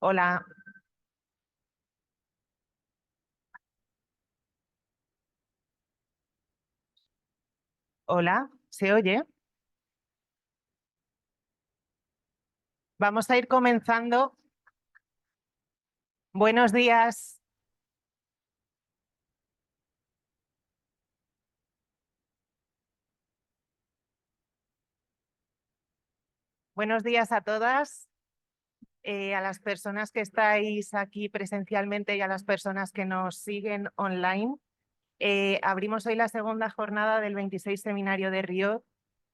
Hola, hola, ¿se oye? Vamos a ir comenzando. Buenos días. Buenos días a todas, a las personas que estáis aquí presencialmente y a las personas que nos siguen online. Abrimos hoy la segunda jornada del 26 Seminario de Riot,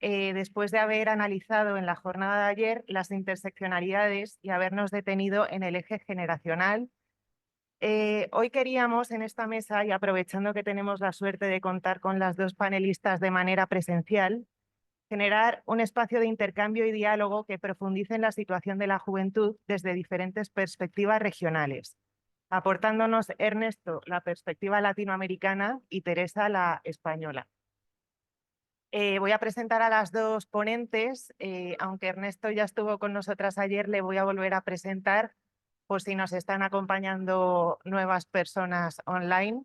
después de haber analizado en la jornada de ayer las interseccionalidades y habernos detenido en el eje generacional. Hoy queríamos en esta mesa, y aprovechando que tenemos la suerte de contar con las dos panelistas de manera presencial, generar un espacio de intercambio y diálogo que profundice en la situación de la juventud desde diferentes perspectivas regionales, aportándonos Ernesto la perspectiva latinoamericana y Teresa la española. Voy a presentar a las dos ponentes, aunque Ernesto ya estuvo con nosotras ayer, le voy a volver a presentar por si nos están acompañando nuevas personas online.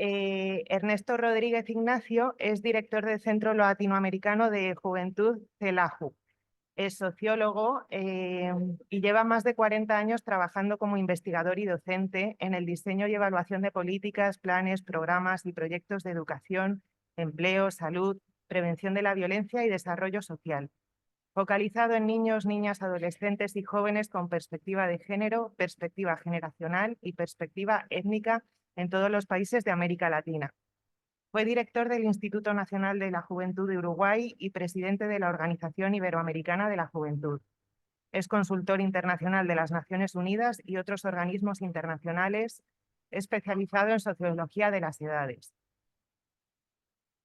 Ernesto Rodríguez Ignacio es director del Centro Latinoamericano de Juventud CELAJU. Es sociólogo y lleva más de 40 años trabajando como investigador y docente en el diseño y evaluación de políticas, planes, programas y proyectos de educación, empleo, salud, prevención de la violencia y desarrollo social, focalizado en niños, niñas, adolescentes y jóvenes con perspectiva de género, perspectiva generacional y perspectiva étnica en todos los países de América Latina. Fue director del Instituto Nacional de la Juventud de Uruguay y presidente de la Organización Iberoamericana de la Juventud. Es consultor internacional de las Naciones Unidas y otros organismos internacionales, especializado en sociología de las edades.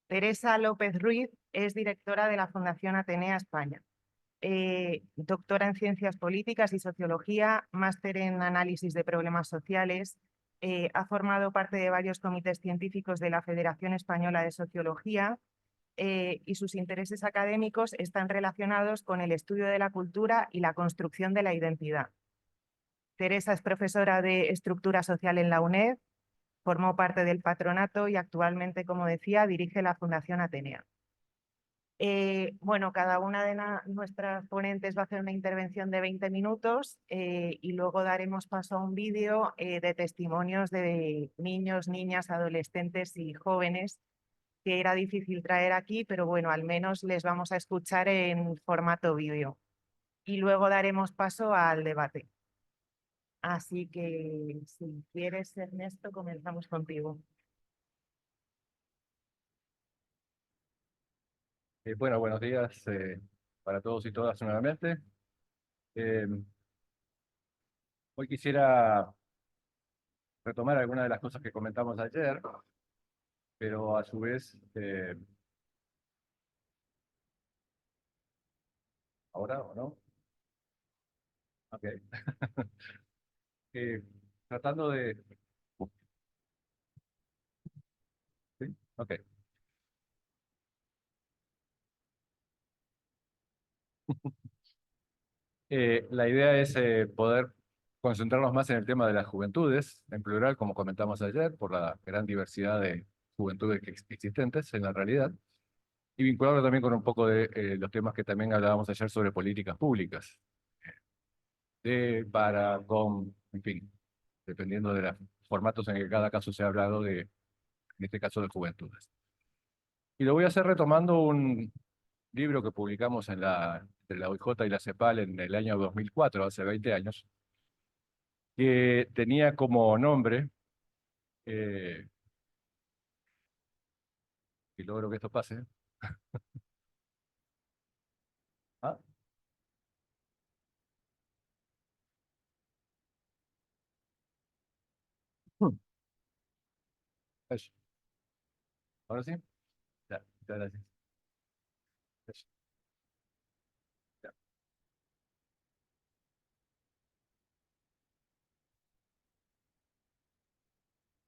Teresa López Ruiz es directora de la Fundación Atenea España. Doctora en Ciencias Políticas y Sociología, máster en Análisis de Problemas Sociales, ha formado parte de varios comités científicos de la Federación Española de Sociología y sus intereses académicos están relacionados con el estudio de la cultura y la construcción de la identidad. Teresa es profesora de Estructura Social en la UNED, formó parte del patronato y actualmente, como decía, dirige la Fundación Atenea. Bueno, cada una de nuestras ponentes va a hacer una intervención de 20 minutos y luego daremos paso a un vídeo de testimonios de niños, niñas, adolescentes y jóvenes que era difícil traer aquí, pero bueno, al menos les vamos a escuchar en formato vídeo. Y luego daremos paso al debate. Así que si quieres, Ernesto, comenzamos contigo. Bueno, buenos días para todos y todas nuevamente. Eh, Hoy quisiera retomar algunas de las cosas que comentamos ayer, pero a su vez, ¿ahora o no? Ok. Eh, Tratando de... ¿Sí? Ok. La idea es poder concentrarnos más en el tema de las juventudes, en plural, como comentamos ayer, por la gran diversidad de juventudes existentes en la realidad, y vincularlo también con un poco de los temas que también hablábamos ayer sobre políticas públicas. Para, con, en fin, dependiendo de los formatos en que cada caso se ha hablado de, en este caso de juventudes. Y lo voy a hacer retomando un libro que publicamos entre la OIJ y la CEPAL en el año 2004, hace 20 años, que tenía como nombre, eh, y logro que esto pase. Ah, hmm, eso. Ahora sí, ya, muchas gracias. Eso, ya,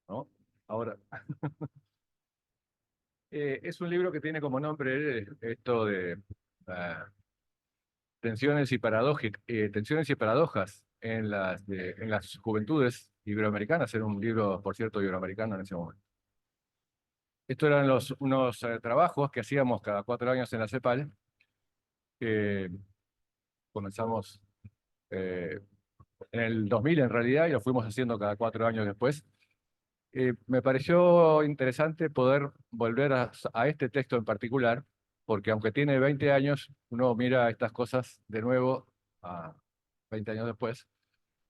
¿no? Ahora, es un libro que tiene como nombre esto de tensiones y tensiones y paradojas en las juventudes iberoamericanas. Era un libro, por cierto, iberoamericano en ese momento. Estos eran unos trabajos que hacíamos cada 4 años en la CEPAL, que comenzamos en el 2000 en realidad, y lo fuimos haciendo cada 4 años después. Me pareció interesante poder volver a este texto en particular, porque aunque tiene 20 años, uno mira estas cosas de nuevo a 20 años después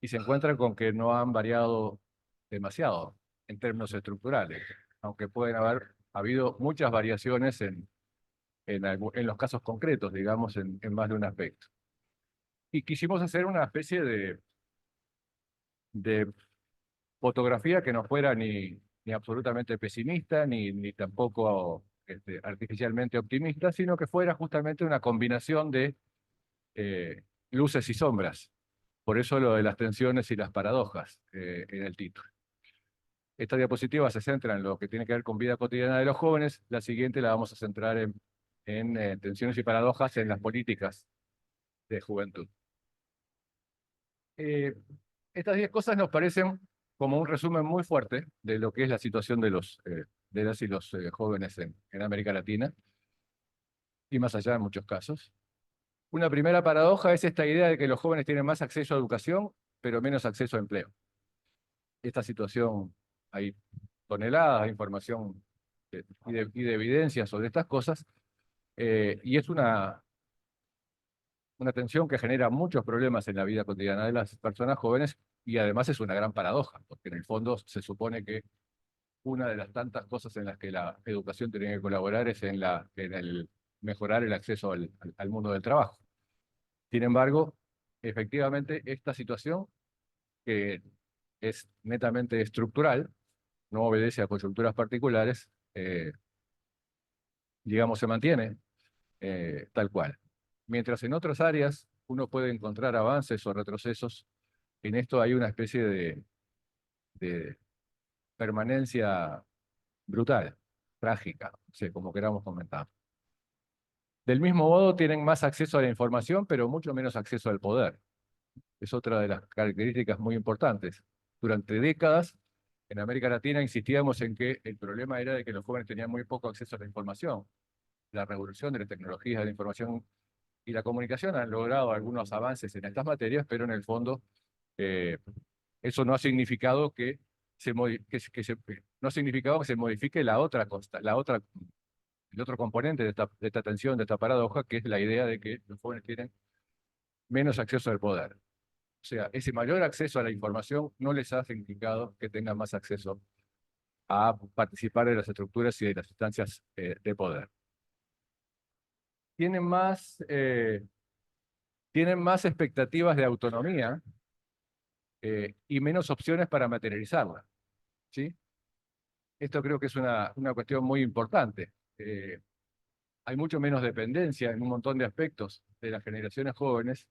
y se encuentra con que no han variado demasiado en términos estructurales, aunque pueden haber habido muchas variaciones en los casos concretos, digamos, en más de un aspecto. Y quisimos hacer una especie de fotografía que no fuera ni absolutamente pesimista, ni tampoco artificialmente optimista, sino que fuera justamente una combinación de luces y sombras. Por eso lo de las tensiones y las paradojas en el título. Esta diapositiva se centra en lo que tiene que ver con vida cotidiana de los jóvenes. La siguiente la vamos a centrar en tensiones y paradojas en las políticas de juventud. Estas 10 cosas nos parecen como un resumen muy fuerte de lo que es la situación de las y los jóvenes en América Latina, y más allá en muchos casos. Una primera paradoja es esta idea de que los jóvenes tienen más acceso a educación, pero menos acceso a empleo. Esta situación, hay toneladas de información y de evidencia sobre estas cosas, y es una tensión que genera muchos problemas en la vida cotidiana de las personas jóvenes, y además es una gran paradoja, porque en el fondo se supone que una de las tantas cosas en las que la educación tiene que colaborar es en el mejorar el acceso al mundo del trabajo. Sin embargo, efectivamente, esta situación, que es netamente estructural, no obedece a coyunturas particulares, digamos, se mantiene tal cual. Mientras en otras áreas uno puede encontrar avances o retrocesos, en esto hay una especie de permanencia brutal, trágica, no sé, como queramos comentar. Del mismo modo, tienen más acceso a la información, pero mucho menos acceso al poder. Es otra de las características muy importantes. Durante décadas, en América Latina insistíamos en que el problema era de que los jóvenes tenían muy poco acceso a la información. La revolución de las tecnologías de la información y la comunicación han logrado algunos avances en estas materias, pero en el fondo eso no ha significado que no ha significado que se modifique el otro componente de esta tensión, de esta paradoja, que es la idea de que los jóvenes tienen menos acceso al poder. O sea, ese mayor acceso a la información no les ha significado que tengan más acceso a participar de las estructuras y de las instancias de poder. Tienen más expectativas de autonomía y menos opciones para materializarla, ¿sí? Esto creo que es una cuestión muy importante. Hay mucho menos dependencia en un montón de aspectos de las generaciones jóvenes,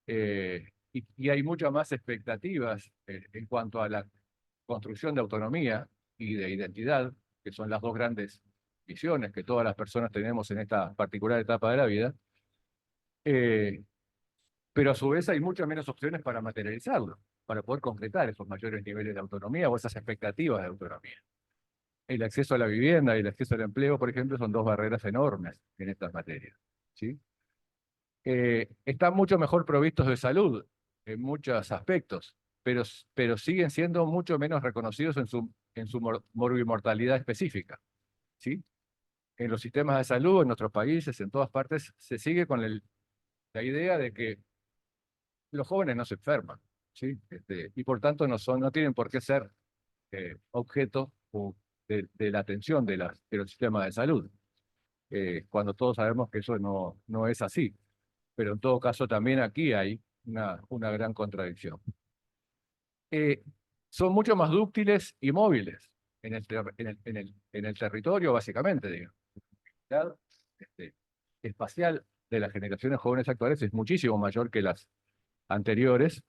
y hay muchas más expectativas en cuanto a la construcción de autonomía y de identidad, que son las dos grandes visiones que todas las personas tenemos en esta particular etapa de la vida, pero a su vez hay muchas menos opciones para materializarlo, para poder concretar esos mayores niveles de autonomía o esas expectativas de autonomía. El acceso a la vivienda y el acceso al empleo, por ejemplo, son dos barreras enormes en estas materias, ¿sí? Están mucho mejor provistos de salud en muchos aspectos, pero siguen siendo mucho menos reconocidos en su morbimortalidad específica, ¿sí? En los sistemas de salud, en nuestros países, en todas partes, se sigue con la idea de que los jóvenes no se enferman, ¿sí? Y por tanto no tienen por qué ser objeto de la atención de los sistemas de salud, cuando todos sabemos que eso no es así. Pero en todo caso también aquí hay una gran contradicción. Son mucho más dúctiles y móviles en el territorio, básicamente, digamos. La actividad, espacial de las generaciones jóvenes actuales es muchísimo mayor que las anteriores,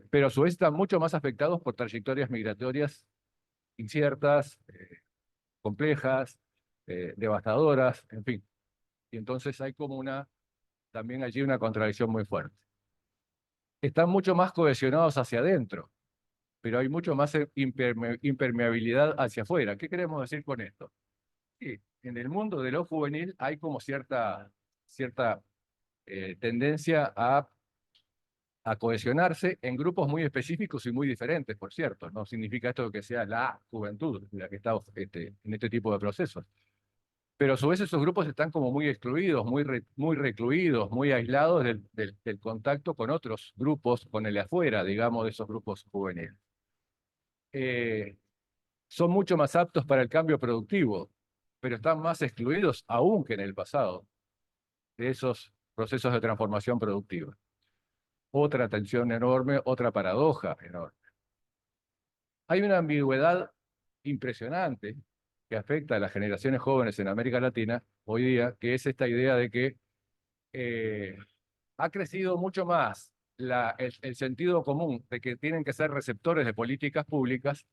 pero a su vez están mucho más afectados por trayectorias migratorias inciertas, complejas, devastadoras, en fin. Y entonces hay como también allí una contradicción muy fuerte. están mucho más cohesionados hacia adentro, pero hay mucho más impermeabilidad hacia afuera. ¿Qué queremos decir con esto? Sí, en el mundo de lo juvenil hay como cierta tendencia a cohesionarse en grupos muy específicos y muy diferentes, por cierto. No significa esto que sea la juventud la que está en este tipo de procesos. Pero a su vez esos grupos están como muy excluidos, muy recluidos, muy aislados del contacto con otros grupos, con el afuera, digamos, de esos grupos juveniles. Son mucho más aptos para el cambio productivo, pero están más excluidos aún que en el pasado de esos procesos de transformación productiva. Otra tensión enorme, otra paradoja enorme. Hay una ambigüedad impresionante que afecta a las generaciones jóvenes en América Latina hoy día, que es esta idea de que ha crecido mucho más el sentido común de que tienen que ser receptores de políticas públicas,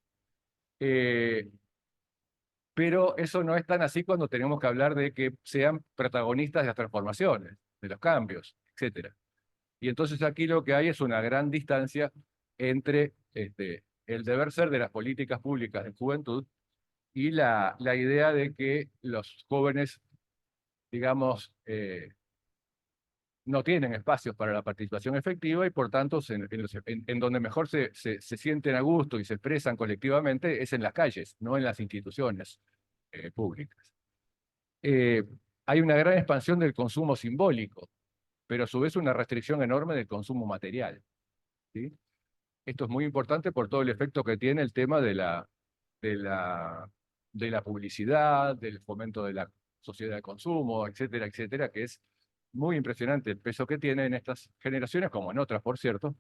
pero eso no es tan así cuando tenemos que hablar de que sean protagonistas de las transformaciones, de los cambios, etcétera. Y entonces aquí lo que hay es una gran distancia entre el deber ser de las políticas públicas de juventud y la idea de que los jóvenes, digamos, no tienen espacios para la participación efectiva y por tanto en donde mejor se sienten a gusto y se expresan colectivamente es en las calles, no en las instituciones públicas. Hay una gran expansión del consumo simbólico, pero a su vez una restricción enorme del consumo material, ¿sí? Esto es muy importante por todo el efecto que tiene el tema de la, de la publicidad, del fomento de la sociedad de consumo, etcétera, etcétera, que es muy impresionante el peso que tiene en estas generaciones, como en otras, por cierto,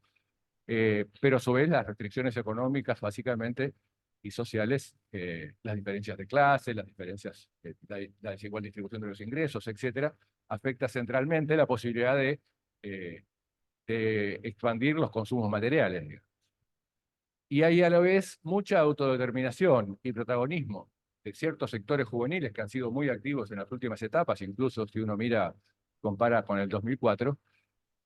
pero a su vez las restricciones económicas, básicamente, y sociales, las diferencias de clase, las diferencias, la desigual distribución de los ingresos, etcétera, afecta centralmente la posibilidad de expandir los consumos materiales, digamos. Y hay a la vez mucha autodeterminación y protagonismo de ciertos sectores juveniles que han sido muy activos en las últimas etapas, incluso si uno compara con el 2004,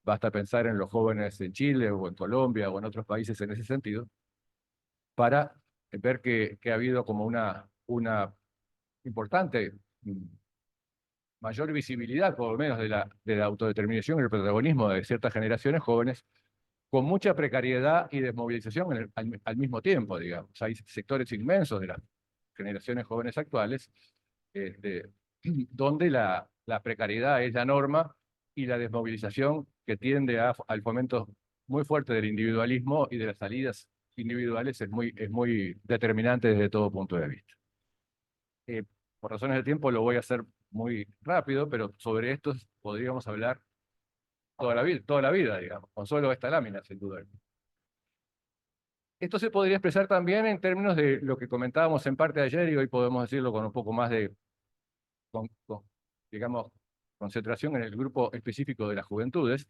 basta pensar en los jóvenes en Chile o en Colombia o en otros países en ese sentido, para ver que ha habido como una importante mayor visibilidad, por lo menos, de la autodeterminación y el protagonismo de ciertas generaciones jóvenes, con mucha precariedad y desmovilización al mismo tiempo, digamos. Hay sectores inmensos de las generaciones jóvenes actuales, donde la precariedad es la norma y la desmovilización que tiende al fomento muy fuerte del individualismo y de las salidas individuales es muy determinante desde todo punto de vista. Por razones de tiempo lo voy a hacer muy rápido, pero sobre esto podríamos hablar toda la vida, digamos, con solo esta lámina, sin duda. Esto se podría expresar también en términos de lo que comentábamos en parte ayer y hoy podemos decirlo con un poco más de, digamos, concentración en el grupo específico de las juventudes.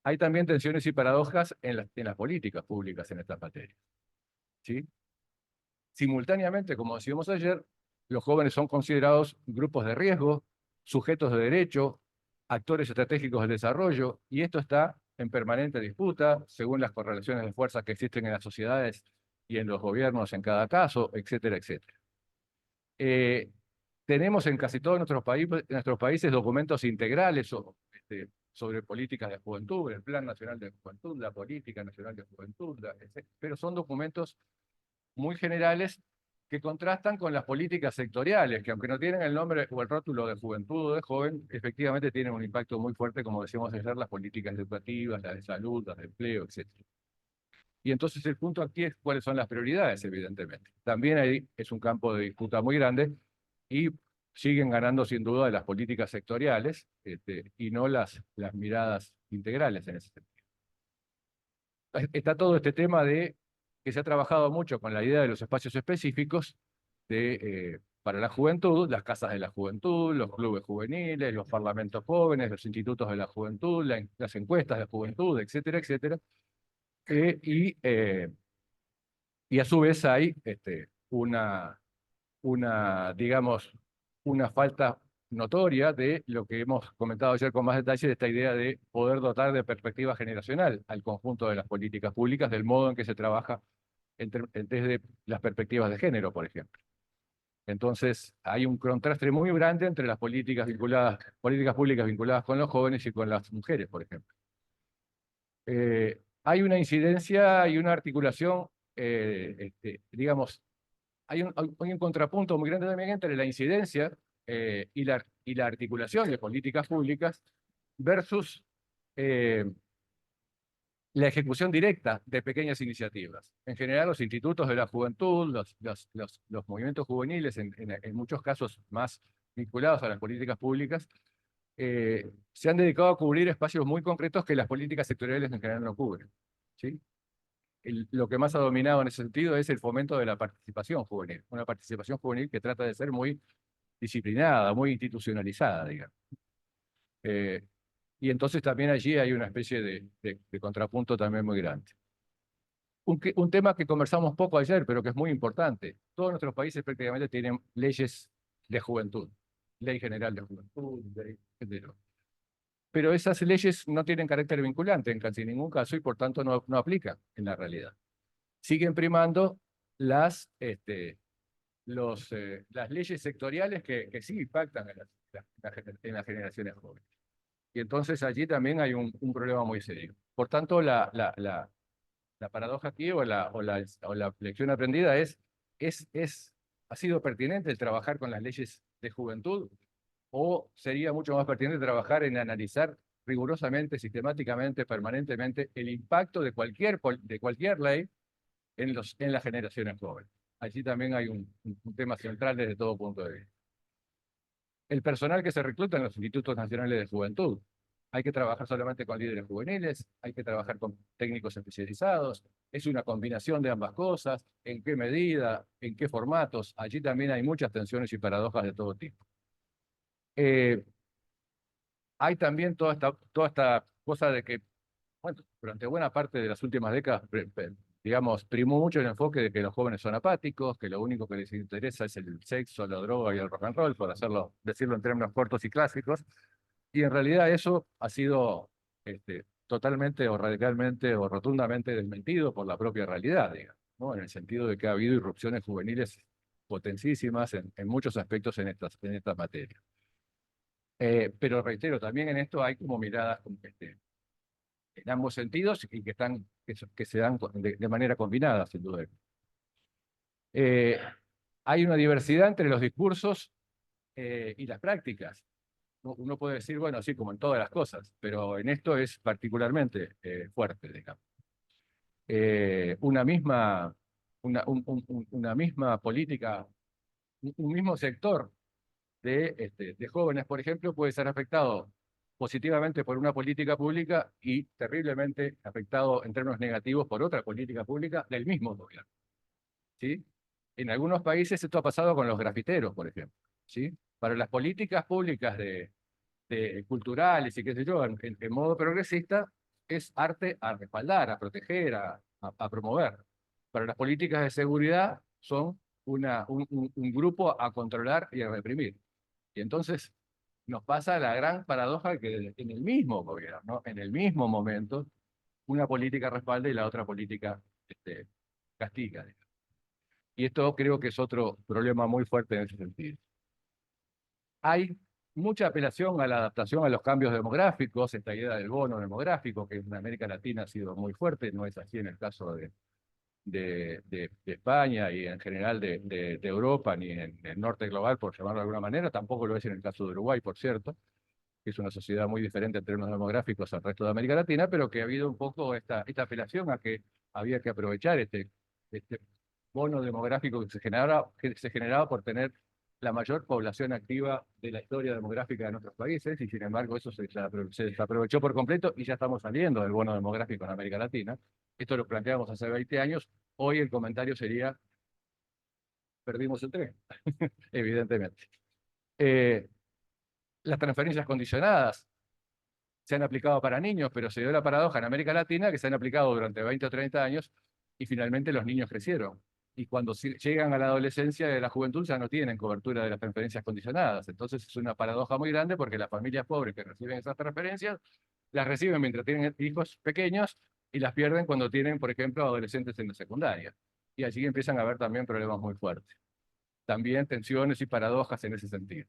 Hay también tensiones y paradojas en las políticas públicas en estas materias, ¿sí? Simultáneamente, como decíamos ayer, los jóvenes son considerados grupos de riesgo, sujetos de derecho, actores estratégicos del desarrollo, y esto está en permanente disputa según las correlaciones de fuerzas que existen en las sociedades y en los gobiernos en cada caso, etcétera, etcétera. Tenemos en casi todos nuestros países documentos integrales sobre políticas de juventud, el Plan Nacional de Juventud, la Política Nacional de Juventud, pero son documentos muy generales que contrastan con las políticas sectoriales, que aunque no tienen el nombre o el rótulo de juventud o de joven, efectivamente tienen un impacto muy fuerte, como decíamos ayer, las políticas educativas, las de salud, las de empleo, etc. Y entonces el punto aquí es cuáles son las prioridades, evidentemente. También ahí es un campo de disputa muy grande y siguen ganando sin duda las políticas sectoriales y no las miradas integrales en ese sentido. Está todo este tema de que se ha trabajado mucho con la idea de los espacios específicos para la juventud, las casas de la juventud, los clubes juveniles, los parlamentos jóvenes, los institutos de la juventud, las encuestas de juventud, etcétera, etcétera. Y a su vez hay digamos, una falta notoria de lo que hemos comentado ayer con más detalle, de esta idea de poder dotar de perspectiva generacional al conjunto de las políticas públicas, del modo en que se trabaja desde las perspectivas de género, por ejemplo. Entonces, hay un contraste muy grande entre las políticas públicas vinculadas con los jóvenes y con las mujeres, por ejemplo. Hay una incidencia y una articulación, digamos, hay un contrapunto muy grande también entre la incidencia y la articulación de políticas públicas versus la ejecución directa de pequeñas iniciativas. En general, los institutos de la juventud, los movimientos juveniles, en muchos casos más vinculados a las políticas públicas, se han dedicado a cubrir espacios muy concretos que las políticas sectoriales en general no cubren, ¿sí? Lo que más ha dominado en ese sentido es el fomento de la participación juvenil, una participación juvenil que trata de ser muy disciplinada, muy institucionalizada, digamos. Y entonces también allí hay una especie de contrapunto también muy grande. Un tema que conversamos poco ayer, pero que es muy importante. Todos nuestros países prácticamente tienen leyes de juventud, ley general de juventud, etc. Pero esas leyes no tienen carácter vinculante en casi ningún caso y por tanto no aplican en la realidad. Siguen primando las leyes sectoriales que sí impactan en las generaciones jóvenes. Y entonces allí también hay un problema muy serio. Por tanto, la paradoja aquí o la lección aprendida ¿ha sido pertinente el trabajar con las leyes de juventud? ¿O sería mucho más pertinente trabajar en analizar rigurosamente, sistemáticamente, permanentemente el impacto de cualquier ley en las generaciones jóvenes? Allí también hay un tema central desde todo punto de vista. El personal que se recluta en los institutos nacionales de juventud. Hay que trabajar solamente con líderes juveniles, hay que trabajar con técnicos especializados, es una combinación de ambas cosas, en qué medida, en qué formatos. Allí también hay muchas tensiones y paradojas de todo tipo. Hay también toda esta cosa de que, bueno, durante buena parte de las últimas décadas, digamos, primó mucho el enfoque de que los jóvenes son apáticos, que lo único que les interesa es el sexo, la droga y el rock and roll, por decirlo en términos cortos y clásicos. Y en realidad eso ha sido totalmente o radicalmente o rotundamente desmentido por la propia realidad, digamos, ¿no? En el sentido de que ha habido irrupciones juveniles potentísimas en muchos aspectos en estas materias. Pero reitero, también en esto hay como miradas en ambos sentidos y que se dan de manera combinada, sin duda. Hay una diversidad entre los discursos y las prácticas. Uno puede decir, bueno, así como en todas las cosas, pero en esto es particularmente fuerte, digamos. Una misma política, un mismo sector de jóvenes, por ejemplo, puede ser afectado positivamente por una política pública y terriblemente afectado en términos negativos por otra política pública del mismo gobierno, ¿sí? En algunos países esto ha pasado con los grafiteros, por ejemplo, ¿sí? Para las políticas públicas culturales y qué sé yo, en modo progresista, es arte a respaldar, a proteger, a promover. Para las políticas de seguridad son un grupo a controlar y a reprimir. Y entonces nos pasa la gran paradoja que en el mismo gobierno, en el mismo momento, una política respalda y la otra política castiga. Y esto creo que es otro problema muy fuerte en ese sentido. Hay mucha apelación a la adaptación a los cambios demográficos, esta idea del bono demográfico, que en América Latina ha sido muy fuerte, no es así en el caso de España y en general de Europa, ni en el norte global, por llamarlo de alguna manera, tampoco lo es en el caso de Uruguay, por cierto, que es una sociedad muy diferente en términos demográficos al resto de América Latina, pero que ha habido un poco esta apelación a que había que aprovechar este bono demográfico que se generaba por tener la mayor población activa de la historia demográfica de nuestros países, y sin embargo eso se desaprovechó por completo y ya estamos saliendo del bono demográfico en América Latina. Esto lo planteamos hace 20 años, hoy el comentario sería, perdimos el tren, evidentemente. Las transferencias condicionadas se han aplicado para niños, pero se dio la paradoja en América Latina que se han aplicado durante 20 o 30 años y finalmente los niños crecieron y cuando llegan a la adolescencia y a la juventud ya no tienen cobertura de las transferencias condicionadas. Entonces es una paradoja muy grande porque las familias pobres que reciben esas transferencias las reciben mientras tienen hijos pequeños y las pierden cuando tienen, por ejemplo, adolescentes en la secundaria. Y allí empiezan a haber también problemas muy fuertes. También tensiones y paradojas en ese sentido.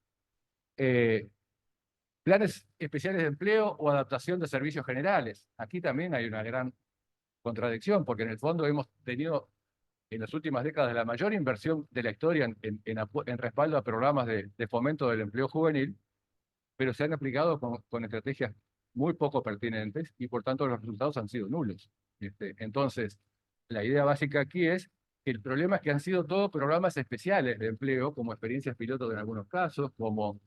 Planes especiales de empleo o adaptación de servicios generales. Aquí también hay una gran contradicción, porque en el fondo hemos tenido en las últimas décadas la mayor inversión de la historia en respaldo a programas de fomento del empleo juvenil, pero se han aplicado con estrategias muy poco pertinentes y por tanto los resultados han sido nulos. Entonces, la idea básica aquí es que el problema es que han sido todos programas especiales de empleo, como experiencias pilotos en algunos casos, como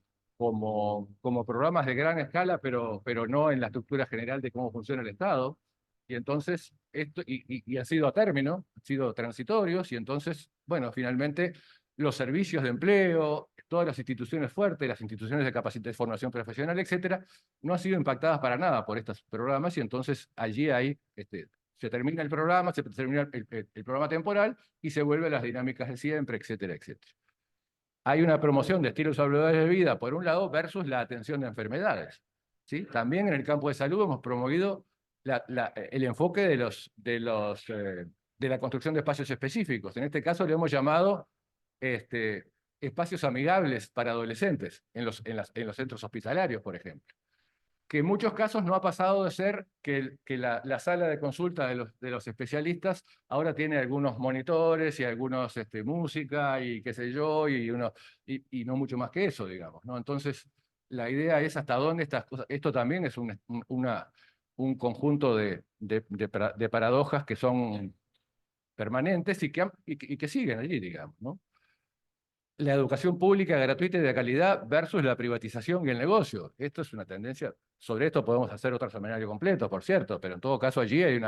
programas de gran escala, pero no en la estructura general de cómo funciona el Estado. Y entonces, y han sido a término, han sido transitorios, y entonces, bueno, finalmente los servicios de empleo, todas las instituciones fuertes, las instituciones de capacitación, formación profesional, etcétera, no han sido impactadas para nada por estos programas, y entonces allí hay, se termina el programa, se termina el programa temporal, y se vuelven las dinámicas de siempre, etcétera, etcétera. Hay una promoción de estilos saludables de vida, por un lado, versus la atención de enfermedades. ¿Sí? También en el campo de salud hemos promovido el enfoque de la construcción de espacios específicos. En este caso le hemos llamado espacios amigables para adolescentes en los centros hospitalarios, por ejemplo. Que en muchos casos no ha pasado de ser que la sala de consulta de los especialistas ahora tiene algunos monitores y algunos música y qué sé yo, y no mucho más que eso, digamos, ¿no? Entonces, la idea es hasta dónde estas cosas, esto también es un conjunto de paradojas que son permanentes y que siguen allí, digamos, ¿no? La educación pública gratuita y de calidad versus la privatización y el negocio. Esto es una tendencia, sobre esto podemos hacer otro seminario completo, por cierto, pero en todo caso allí hay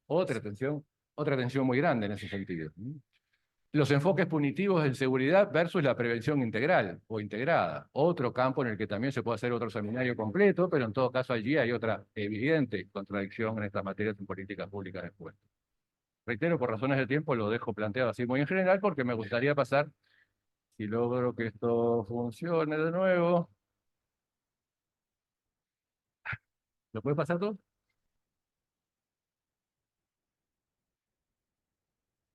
otra tensión muy grande en ese sentido. Los enfoques punitivos en seguridad versus la prevención integral o integrada. Otro campo en el que también se puede hacer otro seminario completo, pero en todo caso allí hay otra evidente contradicción en estas materias en políticas públicas de juventud. Reitero, por razones de tiempo lo dejo planteado así muy en general porque me gustaría pasar, si logro que esto funcione de nuevo. ¿Lo puedes pasar tú?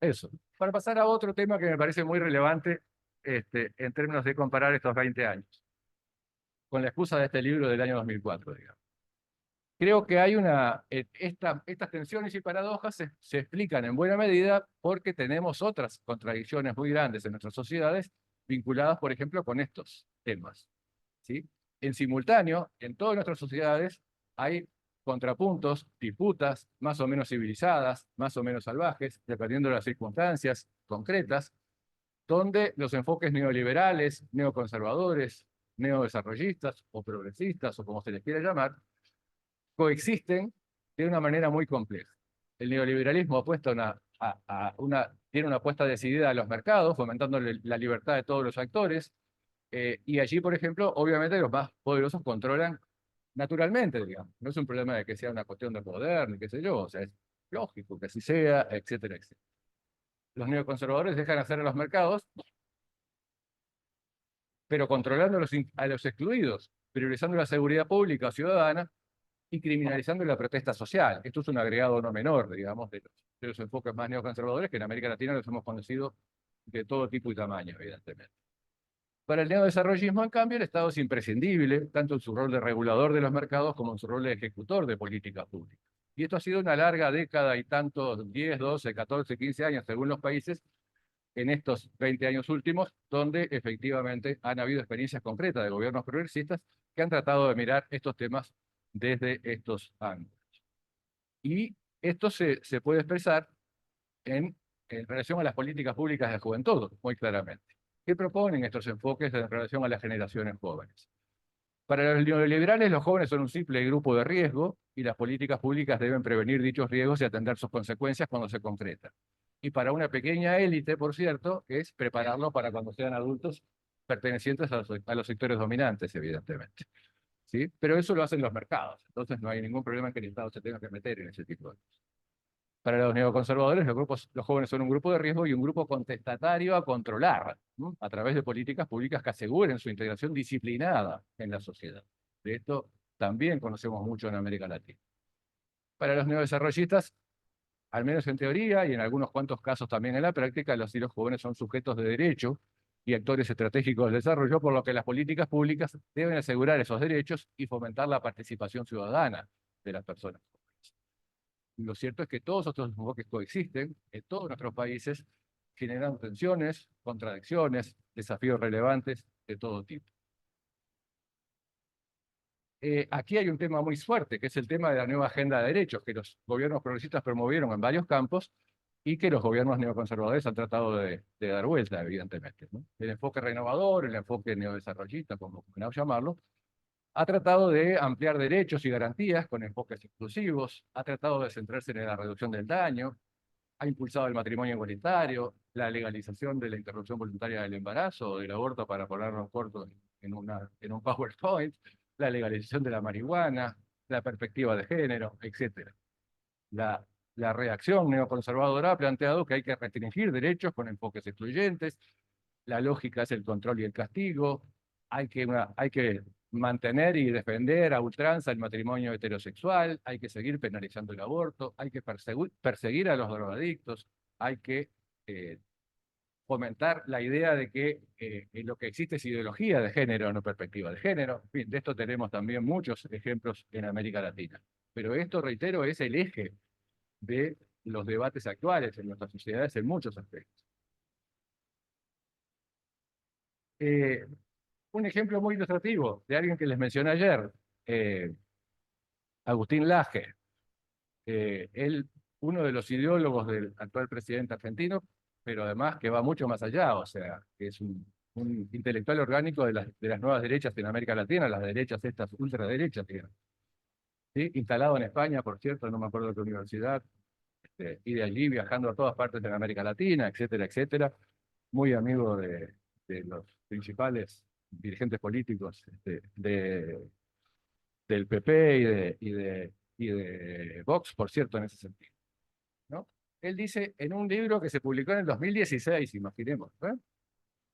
Eso. Para pasar a otro tema que me parece muy relevante en términos de comparar estos 20 años, con la excusa de este libro del año 2004, digamos. Creo que hay estas tensiones y paradojas se explican en buena medida porque tenemos otras contradicciones muy grandes en nuestras sociedades vinculadas, por ejemplo, con estos temas. ¿Sí? En simultáneo, en todas nuestras sociedades hay contrapuntos, disputas más o menos civilizadas, más o menos salvajes, dependiendo de las circunstancias concretas, donde los enfoques neoliberales, neoconservadores, neodesarrollistas o progresistas, o como se les quiera llamar, coexisten de una manera muy compleja. El neoliberalismo tiene una apuesta decidida a los mercados, fomentando la libertad de todos los actores, y allí, por ejemplo, obviamente los más poderosos controlan naturalmente, digamos. No es un problema de que sea una cuestión de poder, ni qué sé yo, o sea, es lógico que así sea, etcétera, etcétera. Los neoconservadores dejan hacer a los mercados, pero controlando a los excluidos, priorizando la seguridad pública o ciudadana y criminalizando la protesta social. Esto es un agregado no menor, digamos, de los enfoques más neoconservadores que en América Latina los hemos conocido de todo tipo y tamaño, evidentemente. Para el neodesarrollismo, en cambio, el Estado es imprescindible, tanto en su rol de regulador de los mercados como en su rol de ejecutor de políticas públicas. Y esto ha sido una larga década y tanto, 10, 12, 14, 15 años, según los países, en estos 20 años últimos, donde efectivamente han habido experiencias concretas de gobiernos progresistas que han tratado de mirar estos temas desde estos ángulos. Y esto se puede expresar en relación a las políticas públicas de juventud, muy claramente. ¿Qué proponen estos enfoques en relación a las generaciones jóvenes? Para los neoliberales, los jóvenes son un simple grupo de riesgo y las políticas públicas deben prevenir dichos riesgos y atender sus consecuencias cuando se concretan. Y para una pequeña élite, por cierto, es prepararlos para cuando sean adultos pertenecientes a los sectores dominantes, evidentemente. ¿Sí? Pero eso lo hacen los mercados, entonces no hay ningún problema en que el Estado se tenga que meter en ese tipo de cosas. Para los neoconservadores, los jóvenes son un grupo de riesgo y un grupo contestatario a controlar, ¿no? A través de políticas públicas que aseguren su integración disciplinada en la sociedad. De esto también conocemos mucho en América Latina. Para los neodesarrollistas, al menos en teoría y en algunos cuantos casos también en la práctica, los jóvenes son sujetos de derecho y actores estratégicos del desarrollo, por lo que las políticas públicas deben asegurar esos derechos y fomentar la participación ciudadana de las personas. Lo cierto es que todos estos enfoques coexisten en todos nuestros países, generando tensiones, contradicciones, desafíos relevantes de todo tipo. Aquí hay un tema muy fuerte, que es el tema de la nueva agenda de derechos, que los gobiernos progresistas promovieron en varios campos y que los gobiernos neoconservadores han tratado de dar vuelta, evidentemente, ¿no? El enfoque renovador, el enfoque neodesarrollista, como queramos llamarlo, ha tratado de ampliar derechos y garantías con enfoques exclusivos, ha tratado de centrarse en la reducción del daño, ha impulsado el matrimonio igualitario, la legalización de la interrupción voluntaria del embarazo o del aborto, para ponernos cortos en un PowerPoint, la legalización de la marihuana, la perspectiva de género, etc. La reacción neoconservadora ha planteado que hay que restringir derechos con enfoques excluyentes, la lógica es el control y el castigo, hay que mantener y defender a ultranza el matrimonio heterosexual, hay que seguir penalizando el aborto, hay que perseguir a los drogadictos, hay que fomentar la idea de que lo que existe es ideología de género, no perspectiva de género. En fin, de esto tenemos también muchos ejemplos en América Latina. Pero esto, reitero, es el eje de los debates actuales en nuestras sociedades en muchos aspectos. Un ejemplo muy ilustrativo de alguien que les mencioné ayer, Agustín Laje, él, uno de los ideólogos del actual presidente argentino, pero además que va mucho más allá, o sea, que es un intelectual orgánico de las nuevas derechas en América Latina, las derechas estas ultraderechas, ¿sí? Instalado en España, por cierto, no me acuerdo de qué universidad, y de allí viajando a todas partes de América Latina, etcétera, etcétera, muy amigo de los principales dirigentes políticos del PP y de Vox, por cierto, en ese sentido, ¿no? Él dice en un libro que se publicó en el 2016, imaginemos,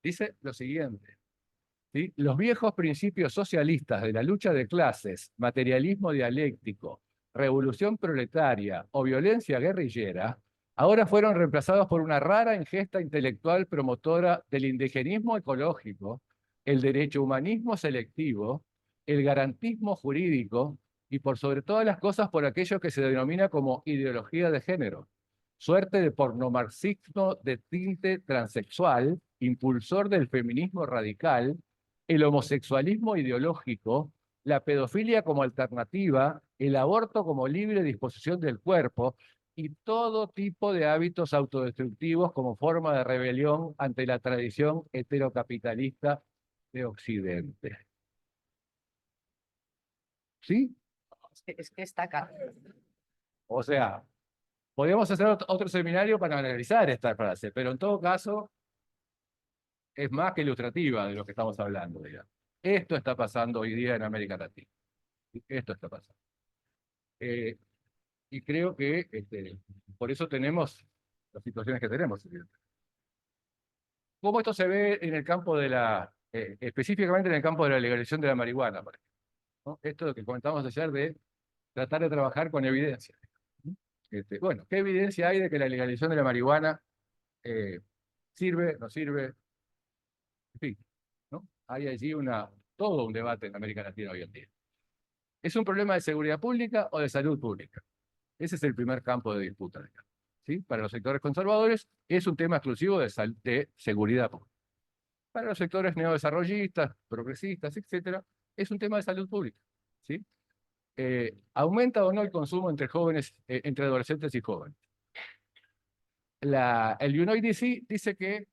dice lo siguiente, ¿sí? Los viejos principios socialistas de la lucha de clases, materialismo dialéctico, revolución proletaria o violencia guerrillera, ahora fueron reemplazados por una rara ingesta intelectual promotora del indigenismo ecológico, el derecho humanismo selectivo, el garantismo jurídico y por sobre todas las cosas por aquello que se denomina como ideología de género, suerte de pornomarxismo de tinte transexual, impulsor del feminismo radical, el homosexualismo ideológico, la pedofilia como alternativa, el aborto como libre disposición del cuerpo y todo tipo de hábitos autodestructivos como forma de rebelión ante la tradición heterocapitalista de Occidente. ¿Sí? Es que está acá. O sea, podríamos hacer otro seminario para analizar esta frase, pero en todo caso es más que ilustrativa de lo que estamos hablando, digamos. Esto está pasando hoy día en América Latina. Esto está pasando. Y creo que por eso tenemos las situaciones que tenemos. ¿Cómo esto se ve en el campo de específicamente en el campo de la legalización de la marihuana, por ejemplo, ¿no? Esto lo que comentamos ayer de tratar de trabajar con evidencia. Bueno, ¿qué evidencia hay de que la legalización de la marihuana sirve, no sirve? En fin, ¿no? Hay allí todo un debate en América Latina hoy en día. ¿Es un problema de seguridad pública o de salud pública? Ese es el primer campo de disputa, digamos, ¿sí? Para los sectores conservadores es un tema exclusivo de seguridad pública. Para los sectores neodesarrollistas, progresistas, etcétera, es un tema de salud pública, ¿sí? ¿Aumenta o no el consumo entre jóvenes, entre adolescentes y jóvenes? El UNOIDC dice que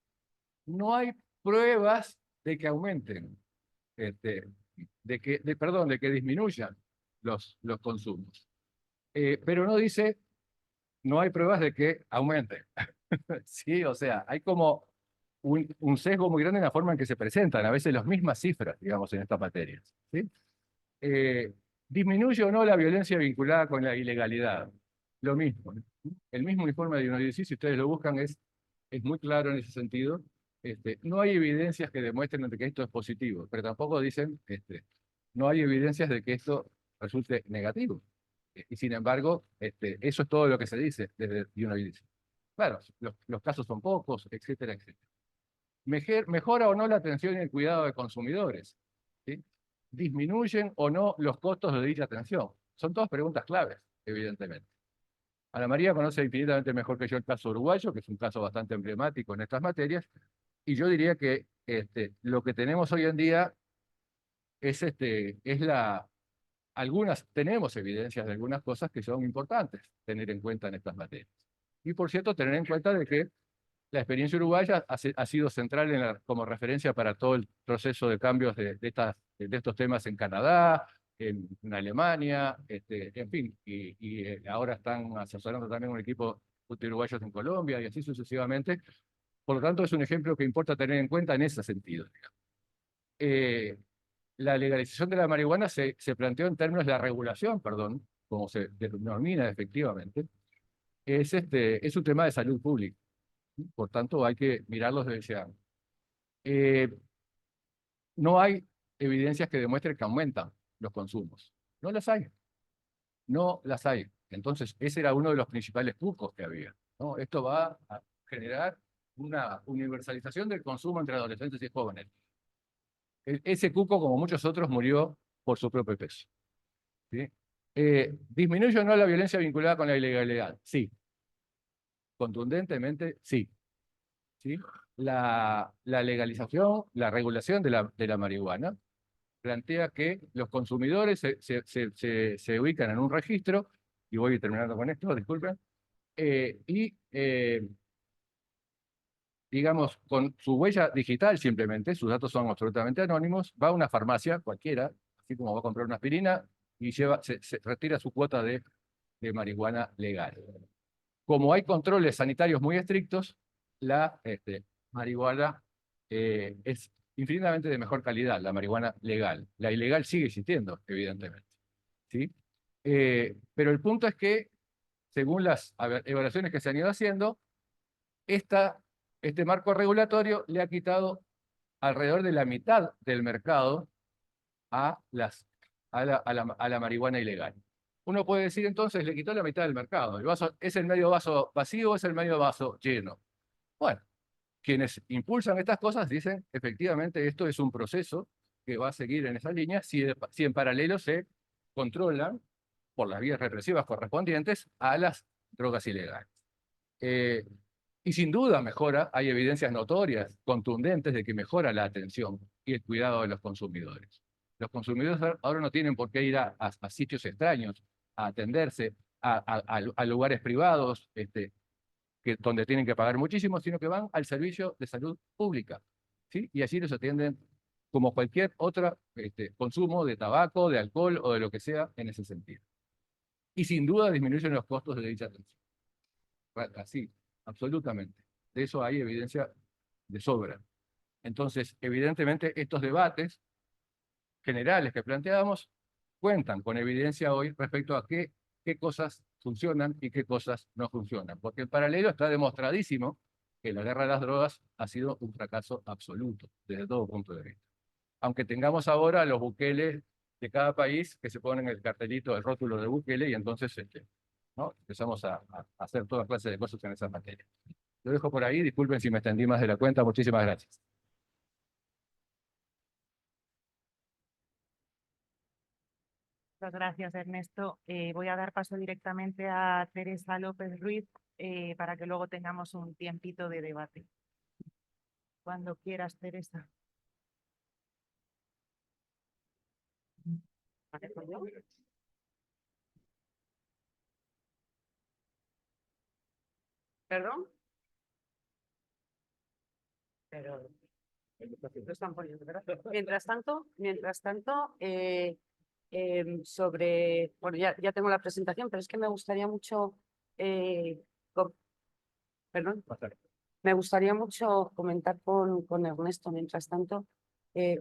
no hay pruebas de que aumenten, de que disminuyan los consumos. Pero no dice, no hay pruebas de que aumenten. Sí, o sea, hay como un sesgo muy grande en la forma en que se presentan, a veces las mismas cifras, digamos, en estas materias, ¿sí? ¿Disminuye o no la violencia vinculada con la ilegalidad? Lo mismo, ¿no? El mismo informe de UNODC, si ustedes lo buscan, es muy claro en ese sentido. No hay evidencias que demuestren que esto es positivo, pero tampoco dicen, no hay evidencias de que esto resulte negativo. Y sin embargo, eso es todo lo que se dice desde UNODC. Claro, los casos son pocos, etcétera, etcétera. ¿Mejora o no la atención y el cuidado de consumidores? ¿Sí? ¿Disminuyen o no los costos de dicha atención? Son todas preguntas claves, evidentemente. Ana María conoce infinitamente mejor que yo el caso uruguayo, que es un caso bastante emblemático en estas materias, y yo diría que lo que tenemos hoy en día tenemos evidencias de algunas cosas que son importantes tener en cuenta en estas materias. Y por cierto, tener en cuenta de que la experiencia uruguaya ha sido central como referencia para todo el proceso de cambios de estos temas en Canadá, en Alemania, en fin, y ahora están asesorando también un equipo de uruguayos en Colombia y así sucesivamente. Por lo tanto, es un ejemplo que importa tener en cuenta en ese sentido. La legalización de la marihuana se planteó en términos de la regulación, perdón, como se denomina efectivamente, es un tema de salud pública. Por tanto, hay que mirarlos desde ese ángulo. No hay evidencias que demuestren que aumentan los consumos. No las hay. No las hay. Entonces, ese era uno de los principales trucos que había, ¿no? Esto va a generar una universalización del consumo entre adolescentes y jóvenes. Ese cuco, como muchos otros, murió por su propio peso. ¿Sí? ¿Disminuye o no la violencia vinculada con la ilegalidad? Sí. Contundentemente, sí. ¿Sí? La legalización, la regulación de la marihuana plantea que los consumidores se ubican en un registro, y voy terminando con esto, disculpen, digamos, con su huella digital simplemente, sus datos son absolutamente anónimos, va a una farmacia cualquiera, así como va a comprar una aspirina, y se retira su cuota de marihuana legal. Como hay controles sanitarios muy estrictos, la marihuana es infinitamente de mejor calidad, la marihuana legal. La ilegal sigue existiendo, evidentemente. ¿Sí? Pero el punto es que, según las evaluaciones que se han ido haciendo, este marco regulatorio le ha quitado alrededor de la mitad del mercado a la marihuana ilegal. Uno puede decir entonces, le quitó la mitad del mercado. ¿El vaso es el medio vaso vacío o es el medio vaso lleno? Bueno, quienes impulsan estas cosas dicen, efectivamente, esto es un proceso que va a seguir en esa línea si en paralelo se controlan por las vías represivas correspondientes a las drogas ilegales. Y sin duda mejora, hay evidencias notorias, contundentes, de que mejora la atención y el cuidado de los consumidores. Los consumidores ahora no tienen por qué ir a sitios extraños, a atenderse, a lugares privados, donde tienen que pagar muchísimo, sino que van al servicio de salud pública, ¿sí? Y allí los atienden como cualquier otro consumo de tabaco, de alcohol o de lo que sea en ese sentido. Y sin duda disminuyen los costos de dicha atención. Así, absolutamente. De eso hay evidencia de sobra. Entonces, evidentemente, estos debates generales que planteamos cuentan con evidencia hoy respecto a qué cosas funcionan y qué cosas no funcionan. Porque en paralelo está demostradísimo que la guerra de las drogas ha sido un fracaso absoluto, desde todo punto de vista. Aunque tengamos ahora los buqueles de cada país que se ponen el cartelito, el rótulo de Bukele, y entonces ¿no? empezamos a hacer toda clase de cosas en esas materias. Lo dejo por ahí, disculpen si me extendí más de la cuenta, muchísimas gracias. Muchas gracias, Ernesto. Voy a dar paso directamente a Teresa López Ruiz para que luego tengamos un tiempito de debate. Cuando quieras, Teresa. ¿Perdón? Pero lo están poniendo, ¿verdad? Mientras tanto, sobre, bueno, ya tengo la presentación, pero es que me gustaría mucho, perdón, me gustaría mucho comentar con Ernesto, mientras tanto,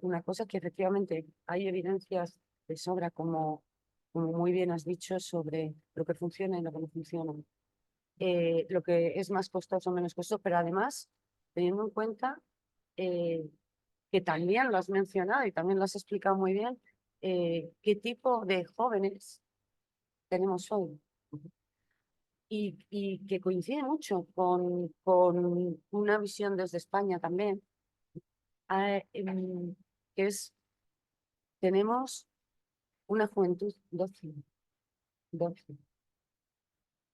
una cosa que efectivamente hay evidencias de sobra, como muy bien has dicho, sobre lo que funciona y lo que no funciona. lo que es más costoso o menos costoso, pero además teniendo en cuenta que también lo has mencionado y también lo has explicado muy bien, qué tipo de jóvenes tenemos hoy. Y que coincide mucho con una visión desde España también, que es, tenemos una juventud dócil,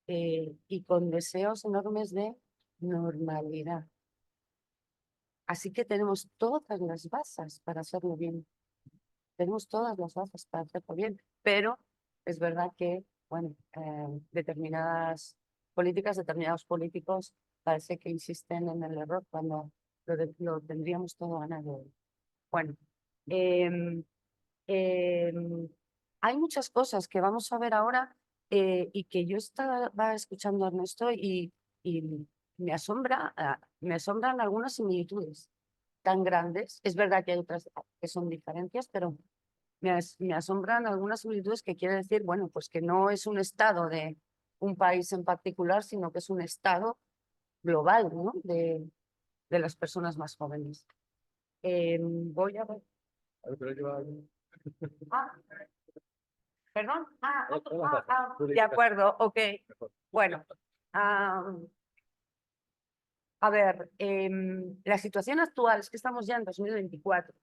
y con deseos enormes de normalidad. Así que tenemos todas las bases para hacerlo bien. Tenemos todas las bases para hacerlo bien, pero es verdad que, bueno, determinadas políticas, determinados políticos parece que insisten en el error cuando lo tendríamos todo ganado. Bueno, em, em, hay muchas cosas que vamos a ver ahora y que yo estaba escuchando a Ernesto y me asombran algunas similitudes tan grandes. Es verdad que hay otras que son diferencias, pero me asombran algunas similitudes que quiere decir, bueno, pues que no es un estado de un país en particular, sino que es un estado global, ¿no? De las personas más jóvenes. Voy a ver. Ah, perdón. De acuerdo, ok. Bueno, a ver, la situación actual es que estamos ya en 2024.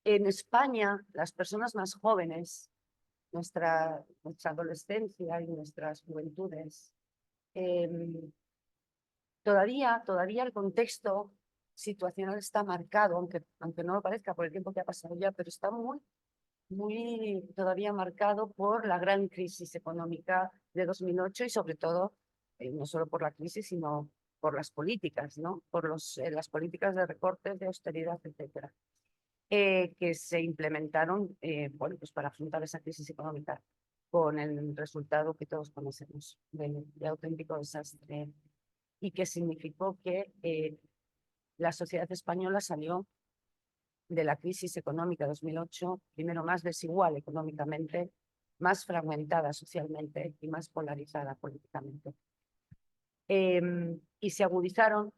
En España, las personas más jóvenes, nuestra adolescencia y nuestras juventudes, todavía el contexto situacional está marcado, aunque no lo parezca por el tiempo que ha pasado ya, pero está muy todavía marcado por la gran crisis económica de 2008 y sobre todo, no solo por la crisis, sino por las políticas, ¿no? Por las políticas de recortes, de austeridad, etcétera, que se implementaron, bueno, pues para afrontar esa crisis económica, con el resultado que todos conocemos de auténtico desastre, y que significó que la sociedad española salió de la crisis económica de 2008, primero más desigual económicamente, más fragmentada socialmente y más polarizada políticamente. Y se agudizaron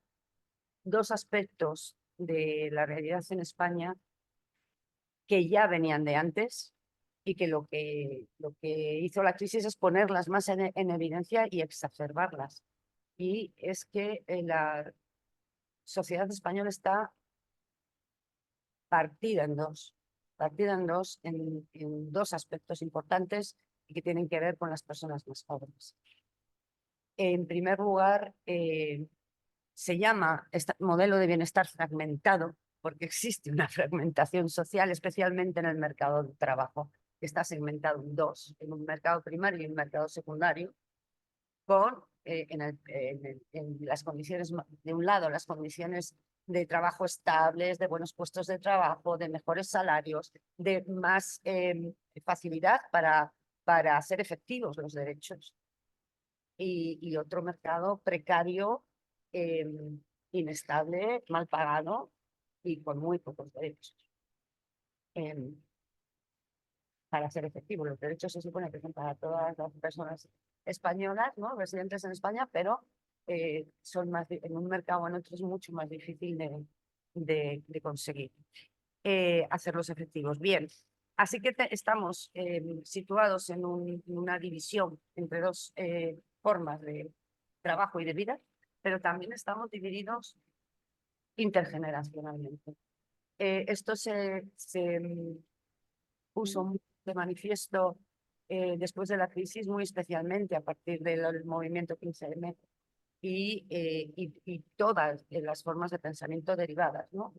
dos aspectos de la realidad en España que ya venían de antes y que lo que hizo la crisis es ponerlas más en evidencia y exacerbarlas. Y es que la sociedad española está partida en dos en dos aspectos importantes y que tienen que ver con las personas más jóvenes. En primer lugar, se llama este modelo de bienestar fragmentado porque existe una fragmentación social, especialmente en el mercado de trabajo, que está segmentado en dos, en un mercado primario y un mercado secundario, con en las condiciones, de un lado, las condiciones de trabajo estables, de buenos puestos de trabajo, de mejores salarios, de más facilidad para hacer efectivos los derechos. Y otro mercado precario, inestable, mal pagado y con muy pocos derechos. Para ser efectivos, los derechos se supone que son para todas las personas españolas, ¿no? Residentes en España, pero son más en un mercado o en otro es mucho más difícil de conseguir hacerlos efectivos. Bien, así que estamos situados en una división entre dos formas de trabajo y de vida, pero también estamos divididos intergeneracionalmente. Esto se puso de manifiesto después de la crisis, muy especialmente a partir del movimiento 15M y todas las formas de pensamiento derivadas, ¿no?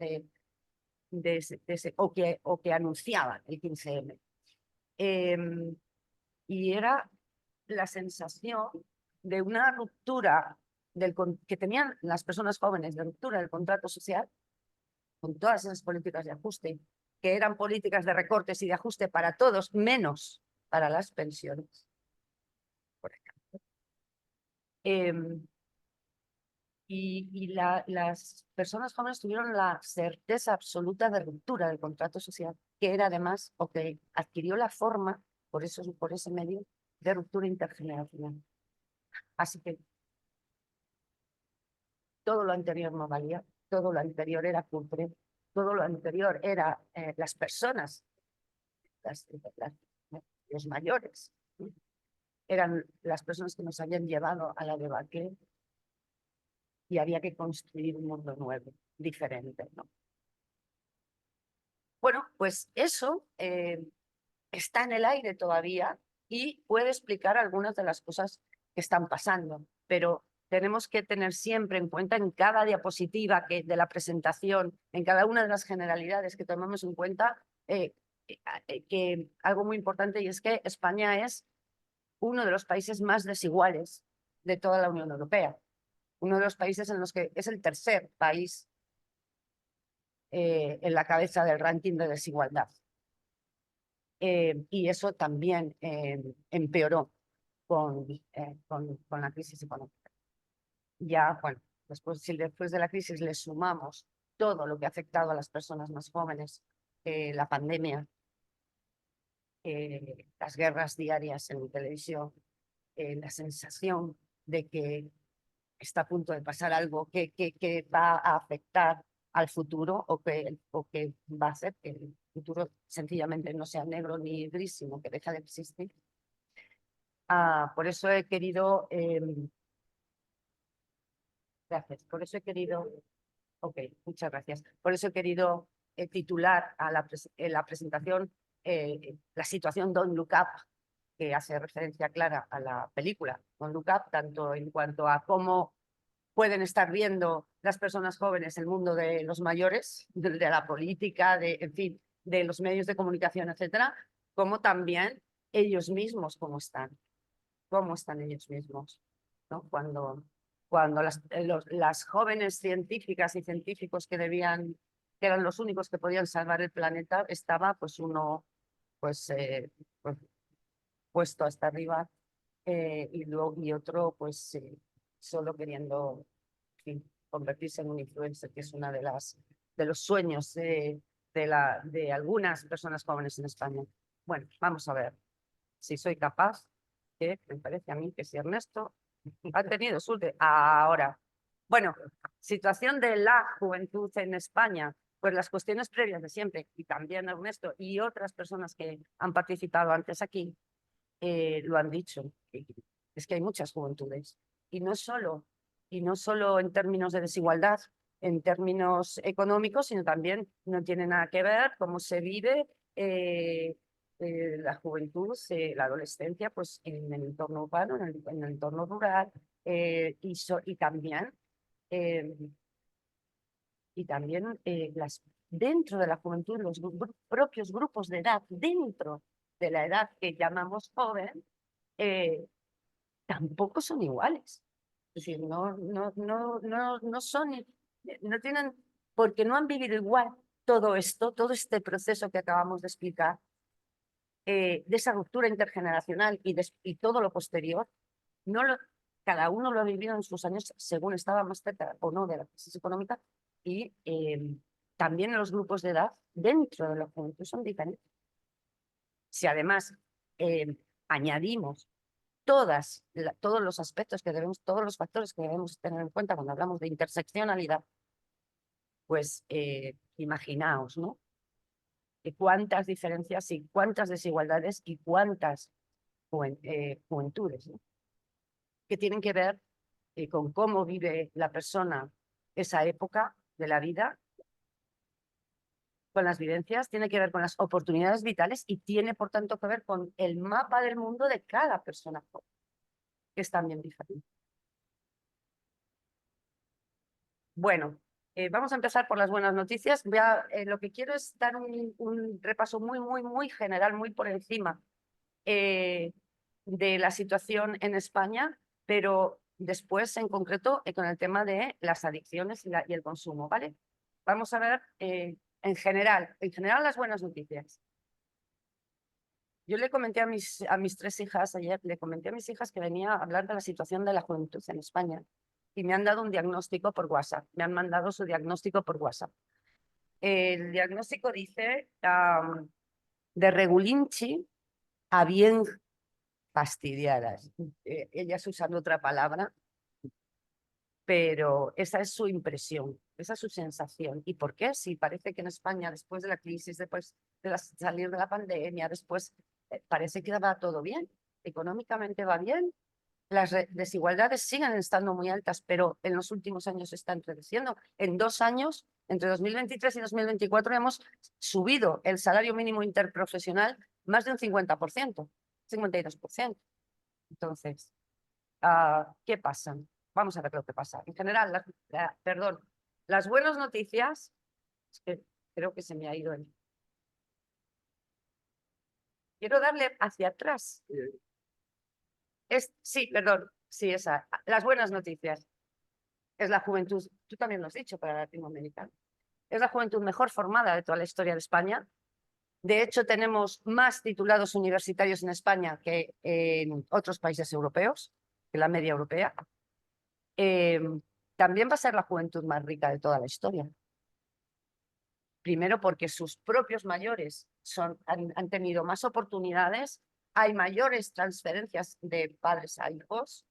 o que anunciaban el 15M. Y era la sensación de una ruptura que tenían las personas jóvenes, de ruptura del contrato social, con todas esas políticas de ajuste, que eran políticas de recortes y de ajuste para todos, menos para las pensiones, por ejemplo. Las personas jóvenes tuvieron la certeza absoluta de ruptura del contrato social, que era además, o que adquirió la forma, por ese medio, de ruptura intergeneracional. Así que todo lo anterior no valía, todo lo anterior era cutre, todo lo anterior era las personas, los mayores, ¿sí? Eran las personas que nos habían llevado a la debacle y había que construir un mundo nuevo, diferente, ¿no? Bueno, pues eso está en el aire todavía y puede explicar algunas de las cosas que están pasando, pero tenemos que tener siempre en cuenta en cada diapositiva de la presentación, en cada una de las generalidades que tomamos en cuenta, que algo muy importante, y es que España es uno de los países más desiguales de toda la Unión Europea, uno de los países en los que es el tercer país en la cabeza del ranking de desigualdad. Y eso también empeoró con la crisis económica. Ya, bueno, si después de la crisis le sumamos todo lo que ha afectado a las personas más jóvenes, la pandemia, las guerras diarias en televisión, la sensación de que está a punto de pasar algo que va a afectar al futuro o que va a hacer que el futuro sencillamente no sea negro ni gris, sino que deja de existir. Por eso he querido... gracias. Por eso he querido... Ok, muchas gracias. Por eso he querido titular a la presentación la situación Don't Look Up, que hace referencia clara a la película Don't Look Up, tanto en cuanto a cómo pueden estar viendo las personas jóvenes el mundo de los mayores, de la política, en fin, de los medios de comunicación, etcétera, como también ellos mismos cómo están ellos mismos, ¿no? Cuando las jóvenes científicas y científicos que eran los únicos que podían salvar el planeta, estaba pues uno pues puesto hasta arriba y otro pues solo queriendo, en fin, convertirse en un influencer, que es una de los sueños de algunas personas jóvenes en España. Bueno, vamos a ver si soy capaz, que me parece a mí que si Ernesto ha tenido suerte. Ahora, bueno, situación de la juventud en España, pues las cuestiones previas de siempre, y también Ernesto y otras personas que han participado antes aquí, lo han dicho, es que hay muchas juventudes, y no solo en términos de desigualdad, en términos económicos, sino también no tiene nada que ver cómo se vive la juventud, la adolescencia, pues en el entorno urbano, en el entorno rural, y también dentro de la juventud, los propios grupos de edad, dentro de la edad que llamamos joven, tampoco son iguales. Es decir, no son, no tienen, porque no han vivido igual todo esto, todo este proceso que acabamos de explicar, de esa ruptura intergeneracional y todo lo posterior, cada uno lo ha vivido en sus años según estaba más cerca o no de la crisis económica, y también en los grupos de edad dentro de la juventud son diferentes. Si además añadimos todos los aspectos todos los factores que debemos tener en cuenta cuando hablamos de interseccionalidad, pues imaginaos, ¿no? Cuántas diferencias y cuántas desigualdades y cuántas juventudes, ¿no? Que tienen que ver con cómo vive la persona esa época de la vida, con las vivencias, tiene que ver con las oportunidades vitales y tiene, por tanto, que ver con el mapa del mundo de cada persona joven, que es también diferente. Bueno, vamos a empezar por las buenas noticias. Lo que quiero es dar un repaso muy general, muy por encima de la situación en España, pero después en concreto con el tema de las adicciones y el consumo, ¿vale? Vamos a ver en general las buenas noticias. Yo le comenté a mis 3 hijas ayer, le comenté a mis hijas que venía a hablar de la situación de la juventud en España y me han dado un diagnóstico por WhatsApp, me han mandado su diagnóstico por WhatsApp. El diagnóstico dice de regulinchi a bien fastidiadas. Ellas usan otra palabra. pero esa es su impresión, esa es su sensación. ¿Y por qué? Si parece que en España, después de la crisis, después de salir de la pandemia, después parece que va todo bien, económicamente va bien, las desigualdades siguen estando muy altas, pero en los últimos años se están reduciendo. En 2 años, entre 2023 y 2024, hemos subido el salario mínimo interprofesional más de un 50%, 52%. Entonces, ¿qué pasa? Vamos a ver lo que pasa. En general, perdón, las buenas noticias, es que creo que se me ha ido el... Quiero darle hacia atrás. Sí, perdón, sí, esa. Las buenas noticias. Es la juventud, tú también lo has dicho para Latinoamérica, es la juventud mejor formada de toda la historia de España. De hecho, tenemos más titulados universitarios en España que en otros países europeos, que la media europea. También va a ser la juventud más rica de toda la historia. Primero porque sus propios mayores han tenido más oportunidades, hay mayores transferencias de padres a hijos,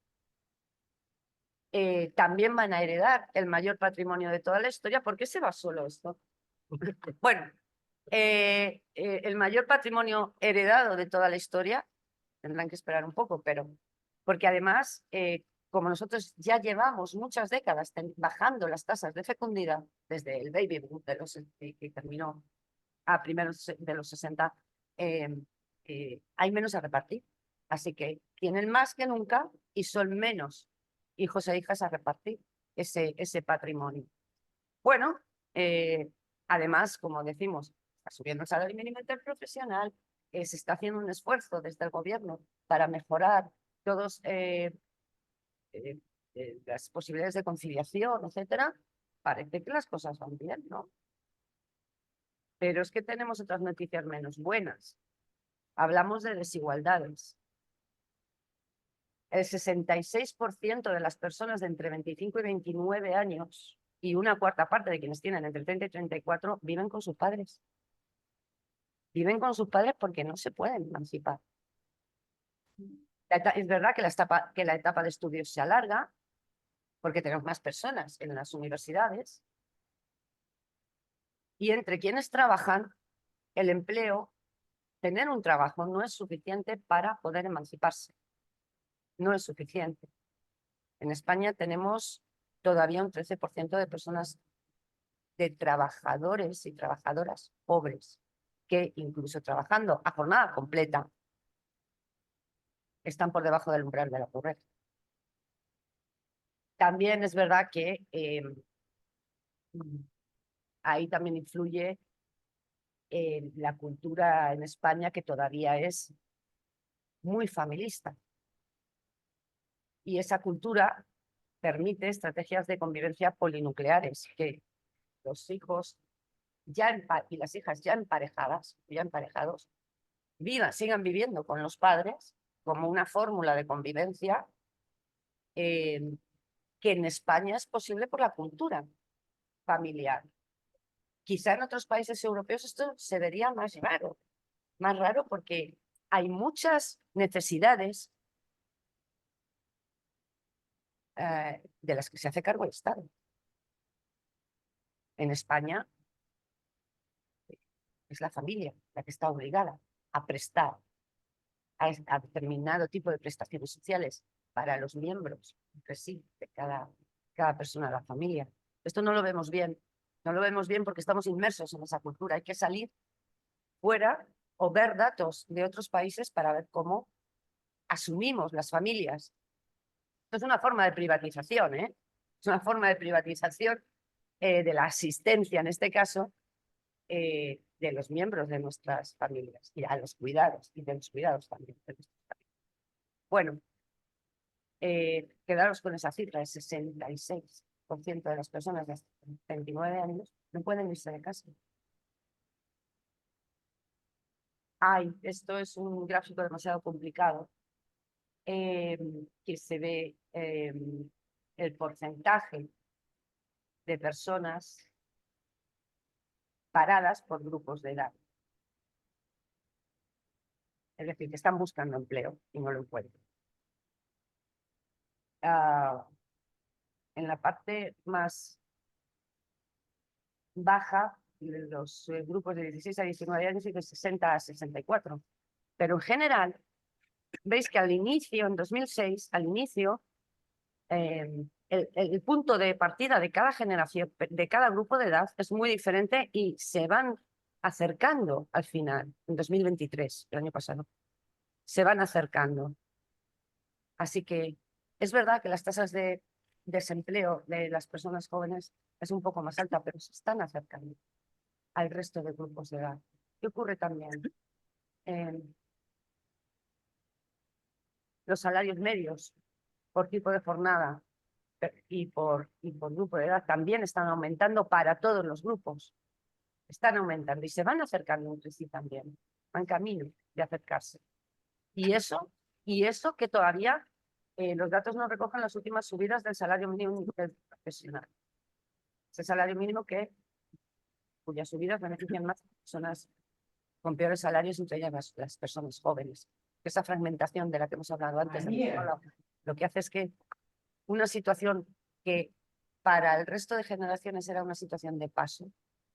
también van a heredar el mayor patrimonio de toda la historia. ¿Por qué se va solo esto? Bueno, el mayor patrimonio heredado de toda la historia, tendrán que esperar un poco, pero porque además, como nosotros ya llevamos muchas décadas bajando las tasas de fecundidad desde el baby boom que terminó a primeros de los 60, hay menos a repartir. Así que tienen más que nunca y son menos hijos e hijas a repartir ese patrimonio. Bueno, además, como decimos, está subiendo el salario mínimo interprofesional, se está haciendo un esfuerzo desde el gobierno para mejorar todas las posibilidades de conciliación, etcétera. Parece que las cosas van bien, ¿no? Pero es que tenemos otras noticias menos buenas. Hablamos de desigualdades. El 66% de las personas de entre 25 y 29 años y una cuarta parte de quienes tienen entre 30 y 34 viven con sus padres. Viven con sus padres porque no se pueden emancipar. Es verdad que la etapa de estudios se alarga porque tenemos más personas en las universidades y entre quienes trabajan, el empleo, tener un trabajo no es suficiente para poder emanciparse. No es suficiente. En España tenemos todavía un 13% de personas, de trabajadores y trabajadoras pobres, que incluso trabajando a jornada completa están por debajo del umbral de la pobreza. También es verdad que ahí también influye la cultura en España, que todavía es muy familista. Y esa cultura permite estrategias de convivencia polinucleares, que los hijos y las hijas ya emparejados, sigan viviendo con los padres como una fórmula de convivencia que en España es posible por la cultura familiar. Quizá en otros países europeos esto se vería más raro porque hay muchas necesidades de las que se hace cargo el Estado. En España es la familia la que está obligada a prestar a determinado tipo de prestaciones sociales para los miembros entre sí de cada persona de la familia. Esto no lo vemos bien. No lo vemos bien porque estamos inmersos en esa cultura. Hay que salir fuera o ver datos de otros países para ver cómo asumimos las familias. Esto es una forma de privatización, ¿eh? Es una forma de privatización de la asistencia, en este caso, de los miembros de nuestras familias y a los cuidados, y de los cuidados también. Bueno, quedaros con esa cifra, el 66% de las personas de hasta 29 años no pueden irse de casa. Esto es un gráfico demasiado complicado, que se ve el porcentaje de personas paradas por grupos de edad. Es decir, que están buscando empleo y no lo encuentran. en la parte más baja, los grupos de 16 a 19 años y de 60 a 64. Pero en general, veis que al inicio, en 2006, al inicio, el punto de partida de cada generación, de cada grupo de edad, es muy diferente y se van acercando al final, en 2023, el año pasado, se van acercando. Así que es verdad que las tasas de desempleo de las personas jóvenes es un poco más alta, pero se están acercando al resto de grupos de edad. ¿Qué ocurre también? Los salarios medios por tipo de jornada y por grupo de edad también están aumentando para todos los grupos. Están aumentando y se van acercando entre sí también. Van camino de acercarse. Y eso que todavía los datos no recogen las últimas subidas del salario mínimo profesional. Ese salario mínimo cuyas subidas benefician más a personas con peores salarios, entre ellas las personas jóvenes. Esa fragmentación de la que hemos hablado antes, lo que hace es que una situación que para el resto de generaciones era una situación de paso,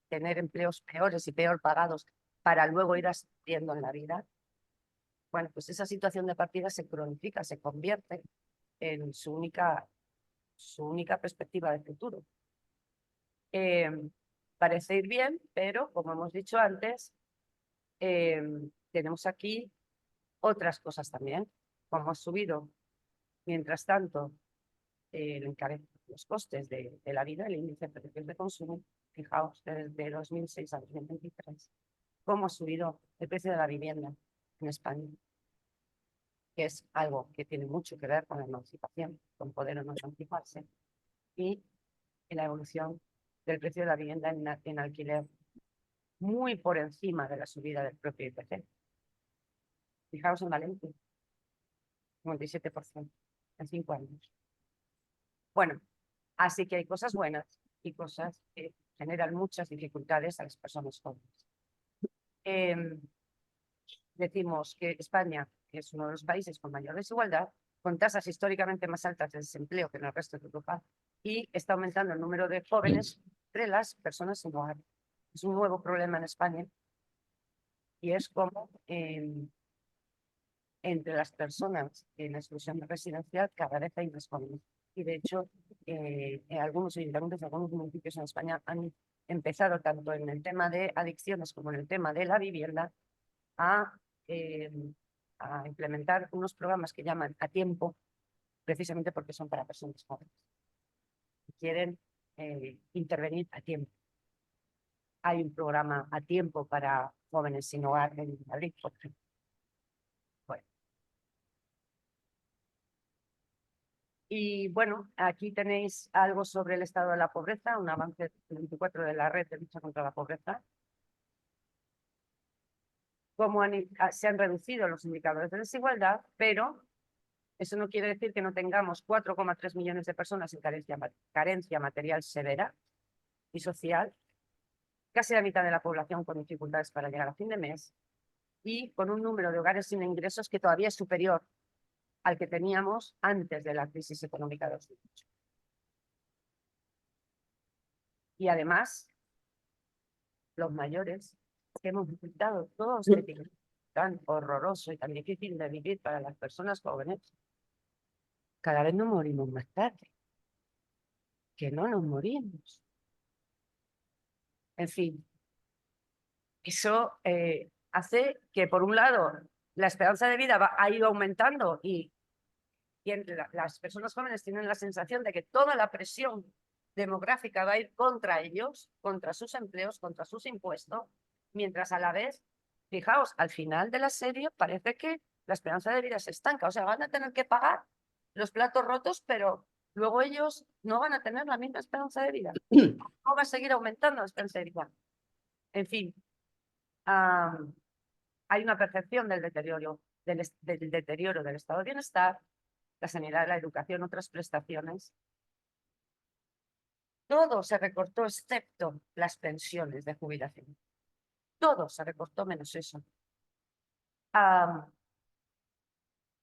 tener empleos peores y peor pagados para luego ir ascendiendo en la vida, bueno, pues esa situación de partida se cronifica, se convierte en su única perspectiva de futuro. Parece ir bien, pero como hemos dicho antes, tenemos aquí otras cosas también. Como ha subido, mientras tanto, los costes de la vida, el índice de precios de consumo, fijaos, desde 2006 a 2023, cómo ha subido el precio de la vivienda en España, que es algo que tiene mucho que ver con la emancipación, con poder o no emanciparse, y en la evolución del precio de la vivienda en alquiler, muy por encima de la subida del propio IPC. Fijaos en Valencia, 57% en 5 años. Bueno, así que hay cosas buenas y cosas que generan muchas dificultades a las personas jóvenes. Decimos que España es uno de los países con mayor desigualdad, con tasas históricamente más altas de desempleo que en el resto de Europa, y está aumentando el número de jóvenes entre las personas sin hogar. Es un nuevo problema en España y es como entre las personas en exclusión residencial cada vez hay más jóvenes. Y de hecho, algunos ayuntamientos, algunos municipios en España han empezado tanto en el tema de adicciones como en el tema de la vivienda a implementar unos programas que llaman A Tiempo, precisamente porque son para personas jóvenes. Quieren intervenir a tiempo. Hay un programa A Tiempo para jóvenes sin hogar en Madrid, por ejemplo. Bueno. Y bueno, aquí tenéis algo sobre el estado de la pobreza, un avance 24 de la red de lucha contra la pobreza. Cómo se han reducido los indicadores de desigualdad, pero eso no quiere decir que no tengamos 4,3 millones de personas en carencia material severa y social, casi la mitad de la población con dificultades para llegar a fin de mes y con un número de hogares sin ingresos que todavía es superior al que teníamos antes de la crisis económica de 2008. Y además, los mayores que hemos visitado todo este tiempo tan horroroso y tan difícil de vivir para las personas jóvenes, cada vez nos morimos más tarde, que no nos morimos. En fin, eso hace que, por un lado, la esperanza de vida ha ido aumentando y las personas jóvenes tienen la sensación de que toda la presión demográfica va a ir contra ellos, contra sus empleos, contra sus impuestos, mientras a la vez, fijaos, al final de la serie parece que la esperanza de vida se estanca, o sea, van a tener que pagar los platos rotos, pero luego ellos no van a tener la misma esperanza de vida, no va a seguir aumentando la esperanza de vida. En fin, hay una percepción del deterioro del estado de bienestar, la sanidad, la educación, otras prestaciones. Todo se recortó excepto las pensiones de jubilación. Todo se recortó menos eso.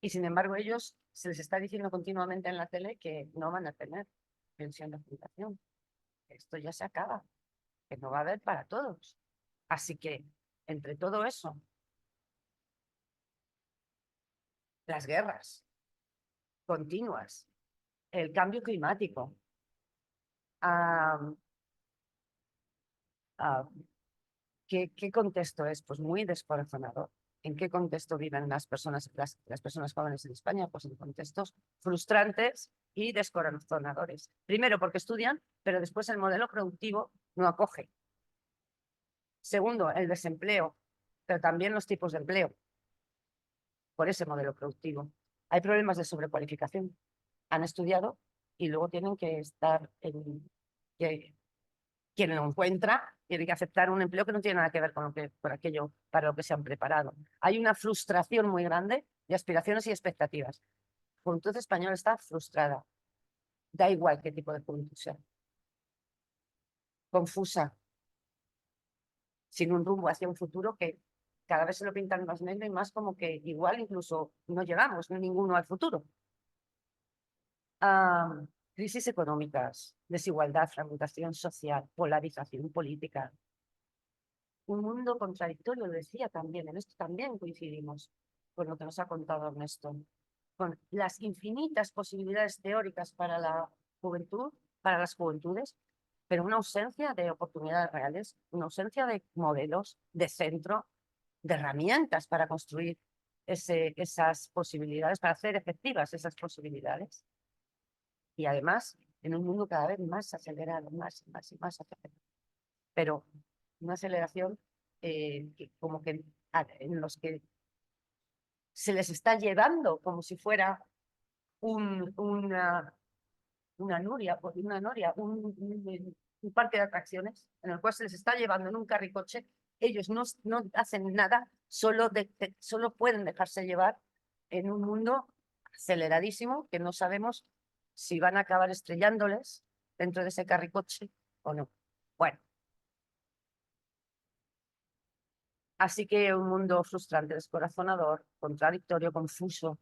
Y sin embargo ellos se les está diciendo continuamente en la tele que no van a tener pensión de jubilación. Esto ya se acaba, que no va a haber para todos. Así que, entre todo eso, las guerras continuas, el cambio climático, ¿qué contexto es? Pues muy descorazonador. ¿En qué contexto viven las personas jóvenes en España? Pues en contextos frustrantes y descorazonadores. Primero, porque estudian, pero después el modelo productivo no acoge. Segundo, el desempleo, pero también los tipos de empleo por ese modelo productivo. Hay problemas de sobrecualificación. Han estudiado y luego tienen que estar quien lo encuentra tiene que aceptar un empleo que no tiene nada que ver con aquello para lo que se han preparado. Hay una frustración muy grande de aspiraciones y expectativas. La juventud española está frustrada. Da igual qué tipo de juventud sea. Confusa. Sin un rumbo hacia un futuro que cada vez se lo pintan más negro y más como que igual incluso no llegamos ninguno al futuro. Crisis económicas, desigualdad, fragmentación social, polarización política. Un mundo contradictorio, lo decía también, en esto también coincidimos con lo que nos ha contado Ernesto, con las infinitas posibilidades teóricas para la juventud, para las juventudes, pero una ausencia de oportunidades reales, una ausencia de modelos, de centro, de herramientas para construir esas posibilidades, para hacer efectivas esas posibilidades. Y además, en un mundo cada vez más acelerado, más y más y más acelerado. Pero una aceleración como que en los que se les está llevando como si fuera una noria, un parque de atracciones en el cual se les está llevando en un carricoche. Ellos no hacen nada, solo pueden dejarse llevar en un mundo aceleradísimo que no sabemos si van a acabar estrellándoles dentro de ese carricoche o no. Bueno. Así que un mundo frustrante, descorazonador, contradictorio, confuso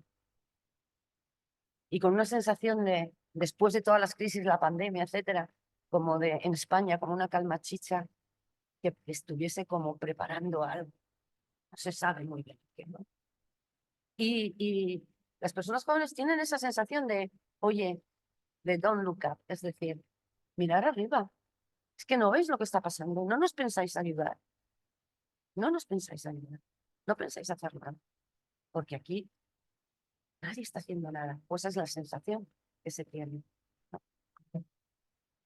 y con una sensación de, después de todas las crisis, la pandemia, etcétera, como de en España, como una calma chicha que estuviese como preparando algo. No se sabe muy bien qué, ¿no? Y las personas jóvenes tienen esa sensación de, oye, de don't look up, es decir, mirar arriba. Es que no veis lo que está pasando, no nos pensáis ayudar. No nos pensáis ayudar, no pensáis hacer nada, porque aquí nadie está haciendo nada. Pues esa es la sensación que se tiene, ¿no?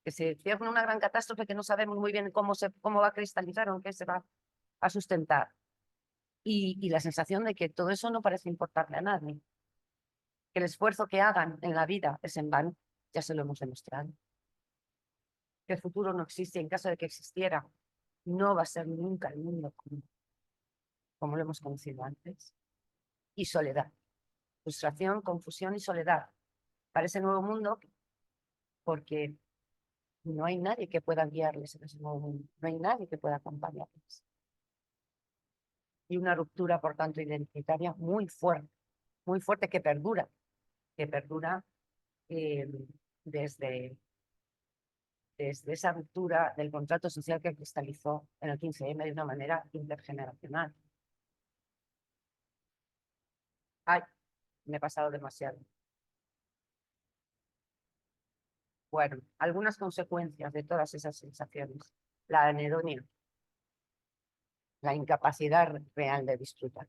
Que se cierne una gran catástrofe que no sabemos muy bien cómo va a cristalizar o en qué se va a sustentar. Y la sensación de que todo eso no parece importarle a nadie. Que el esfuerzo que hagan en la vida es en vano, ya se lo hemos demostrado. Que el futuro no existe, en caso de que existiera, no va a ser nunca el mundo como lo hemos conocido antes. Y soledad. Frustración, confusión y soledad para ese nuevo mundo, porque no hay nadie que pueda guiarles en ese nuevo mundo, no hay nadie que pueda acompañarles. Y una ruptura, por tanto, identitaria muy fuerte que perdura desde esa ruptura del contrato social que cristalizó en el 15M de una manera intergeneracional. Ay, me he pasado demasiado. Bueno, algunas consecuencias de todas esas sensaciones. La anedonia, la incapacidad real de disfrutar.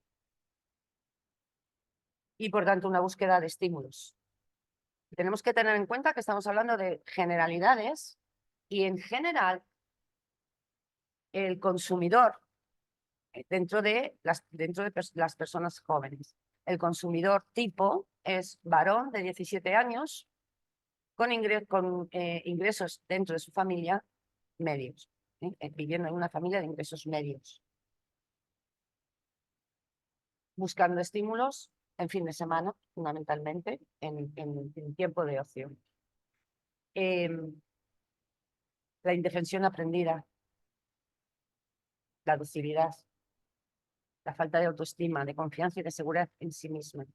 Y por tanto una búsqueda de estímulos. Tenemos que tener en cuenta que estamos hablando de generalidades y en general el consumidor dentro de las personas jóvenes. El consumidor tipo es varón de 17 años con ingresos dentro de su familia medios, viviendo en una familia de ingresos medios. Buscando estímulos en fin de semana, fundamentalmente, en tiempo de ocio. La indefensión aprendida, la docilidad, la falta de autoestima, de confianza y de seguridad en sí misma.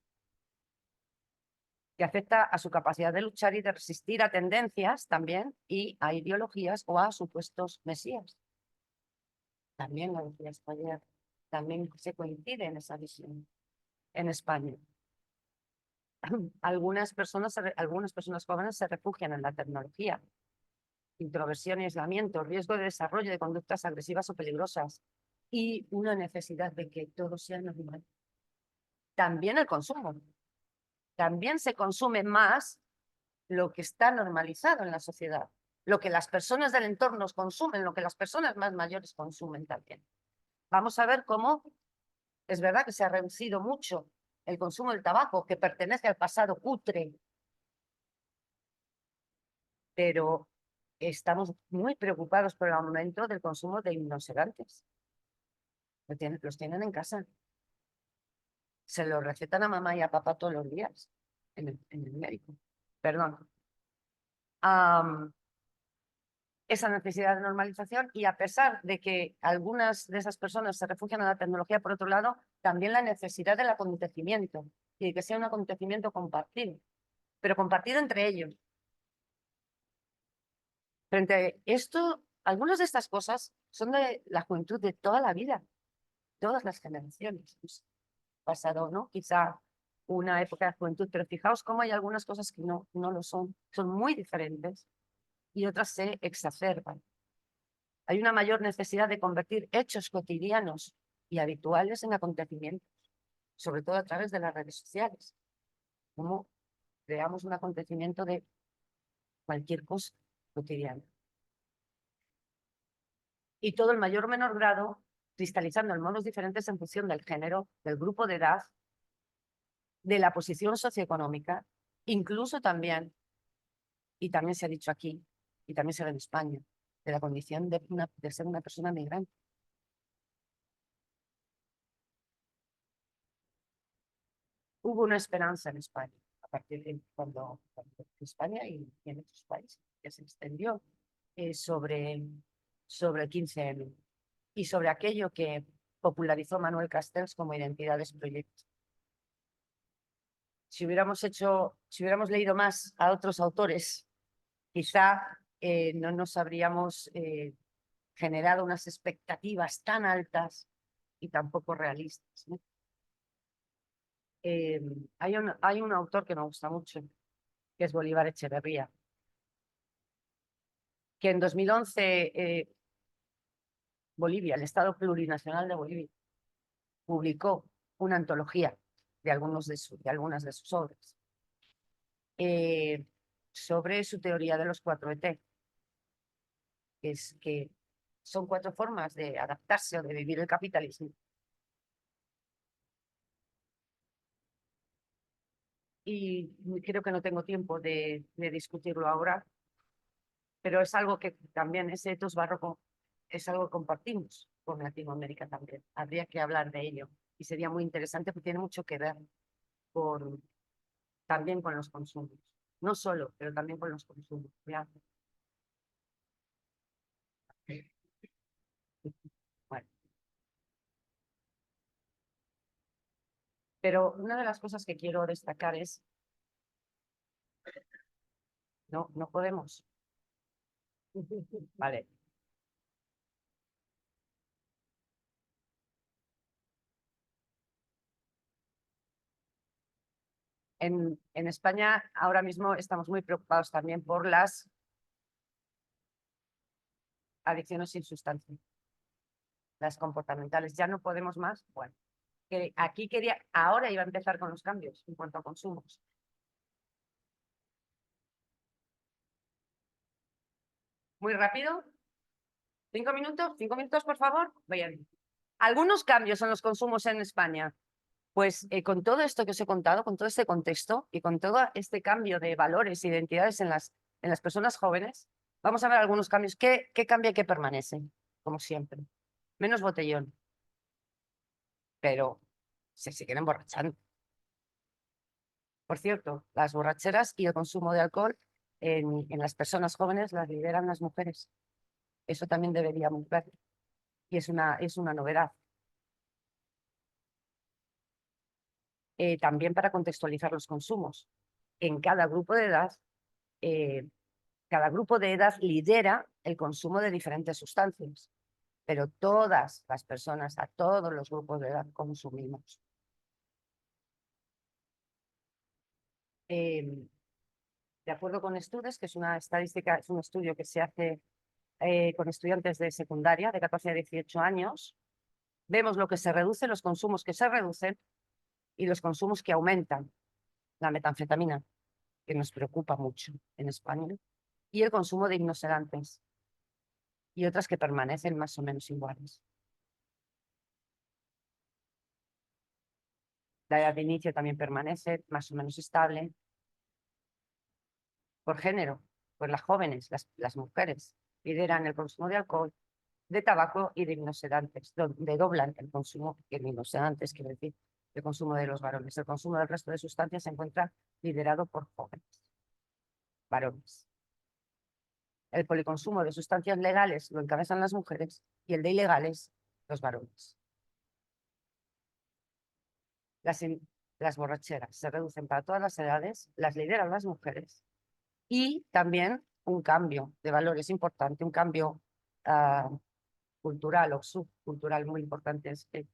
que afecta a su capacidad de luchar y de resistir a tendencias también y a ideologías o a supuestos mesías. También lo decía esto ayer, también se coincide en esa visión en España. Algunas personas jóvenes se refugian en la tecnología, introversión y aislamiento, riesgo de desarrollo de conductas agresivas o peligrosas y una necesidad de que todo sea normal. También el consumo. También se consume más lo que está normalizado en la sociedad, lo que las personas del entorno consumen, lo que las personas más mayores consumen también. Vamos a ver cómo es verdad que se ha reducido mucho el consumo del tabaco, que pertenece al pasado cutre, pero estamos muy preocupados por el aumento del consumo de hipnosedantes. Los tienen en casa. Se los recetan a mamá y a papá todos los días en el médico. Perdón. Esa necesidad de normalización y a pesar de que algunas de esas personas se refugian en la tecnología, por otro lado, también la necesidad del acontecimiento y de que sea un acontecimiento compartido, pero compartido entre ellos. Frente a esto, algunas de estas cosas son de la juventud de toda la vida, todas las generaciones. Pues, pasado, ¿no? Quizá una época de juventud, pero fijaos cómo hay algunas cosas que no lo son muy diferentes y otras se exacerban. Hay una mayor necesidad de convertir hechos cotidianos y habituales en acontecimientos, sobre todo a través de las redes sociales. Como creamos un acontecimiento de cualquier cosa cotidiana. Y todo en mayor o menor grado, cristalizando en modos diferentes en función del género, del grupo de edad, de la posición socioeconómica, incluso también, y también se ha dicho aquí, y también se ve en España, de la condición de ser una persona migrante. Hubo una esperanza en España, a partir de cuando España y en otros países, que se extendió sobre el 15M y sobre aquello que popularizó Manuel Castells como identidades proyectos. Si hubiéramos leído más a otros autores, quizá no nos habríamos generado unas expectativas tan altas y tan poco realistas, ¿no? Hay un autor que me gusta mucho, que es Bolívar Echeverría, que en 2011 Bolivia, el Estado Plurinacional de Bolivia, publicó una antología de algunas de sus obras sobre su teoría de los 4ET, que son 4 formas de adaptarse o de vivir el capitalismo. Y creo que no tengo tiempo de discutirlo ahora, pero es algo que también, ese etos barroco, es algo que compartimos con Latinoamérica también. Habría que hablar de ello y sería muy interesante porque tiene mucho que ver también con los consumos. No solo, pero también con los consumos. ¿Ya? Bueno. Pero una de las cosas que quiero destacar es, no podemos. Vale. En España ahora mismo estamos muy preocupados también por las adicciones sin sustancia, las comportamentales. Ya no podemos más. Bueno, que aquí ahora iba a empezar con los cambios en cuanto a consumos. Muy rápido. 5 minutos, 5 minutos, por favor. Bien. Algunos cambios en los consumos en España. Pues con todo esto que os he contado, con todo este contexto y con todo este cambio de valores e identidades en las personas jóvenes, vamos a ver algunos cambios. ¿Qué cambia y qué permanece? Como siempre. Menos botellón. Pero se siguen emborrachando. Por cierto, las borracheras y el consumo de alcohol en las personas jóvenes las lideran las mujeres. Eso también deberíamos ver. Y es una novedad. También para contextualizar los consumos. en cada grupo de edad, cada grupo de edad lidera el consumo de diferentes sustancias, pero todas las personas, a todos los grupos de edad consumimos. De acuerdo con estudios, que es una estadística, es un estudio que se hace con estudiantes de secundaria de 14 a 18 años, vemos lo que se reduce, los consumos que se reducen y los consumos que aumentan. La metanfetamina, que nos preocupa mucho en España, y el consumo de hipnosedantes y otras que permanecen más o menos iguales. La edad de inicio también permanece más o menos estable. Por género, pues las jóvenes, las mujeres, lideran el consumo de alcohol, de tabaco y de hipnosedantes, donde doblan el consumo de hipnosedantes, quiero decir, el consumo de los varones. El consumo del resto de sustancias se encuentra liderado por jóvenes, varones. El policonsumo de sustancias legales lo encabezan las mujeres y el de ilegales, los varones. Las borracheras se reducen para todas las edades, las lideran las mujeres y también un cambio de valores importante, un cambio cultural o subcultural muy importante es que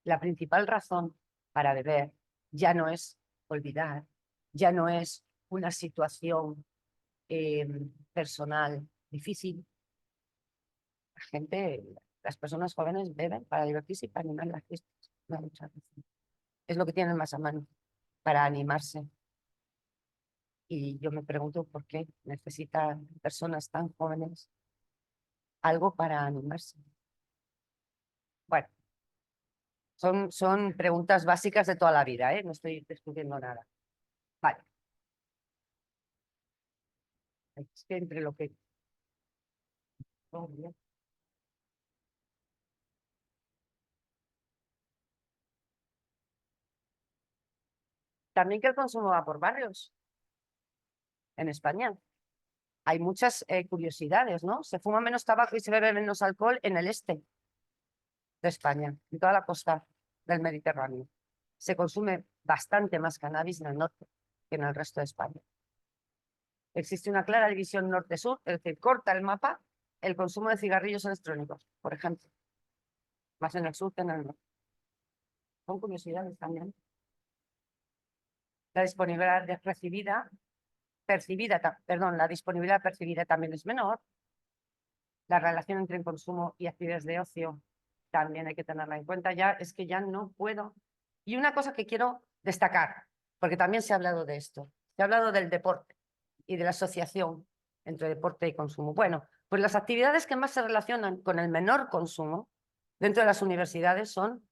la principal razón para beber ya no es olvidar, ya no es una situación personal difícil. La gente, las personas jóvenes beben para divertirse y para animar las fiestas. No hay mucha razón. Es lo que tienen más a mano para animarse. Y yo me pregunto por qué necesitan personas tan jóvenes algo para animarse. Bueno, son preguntas básicas de toda la vida, ¿eh? No estoy descubriendo nada. Vale. Es que entre lo que... Oh, bien. También que el consumo va por barrios en España. Hay muchas curiosidades, ¿no? Se fuma menos tabaco y se bebe menos alcohol en el este de España, en toda la costa del Mediterráneo. Se consume bastante más cannabis en el norte que en el resto de España. Existe una clara división norte-sur, es decir, corta el mapa el consumo de cigarrillos electrónicos, por ejemplo, más en el sur que en el norte. Son curiosidades también. La disponibilidad la disponibilidad percibida también es menor. La relación entre el consumo y actividades de ocio también hay que tenerla en cuenta. Ya es que ya no puedo. Y una cosa que quiero destacar, porque también se ha hablado de esto, se ha hablado del deporte y de la asociación entre deporte y consumo. Bueno, pues las actividades que más se relacionan con el menor consumo dentro de las universidades son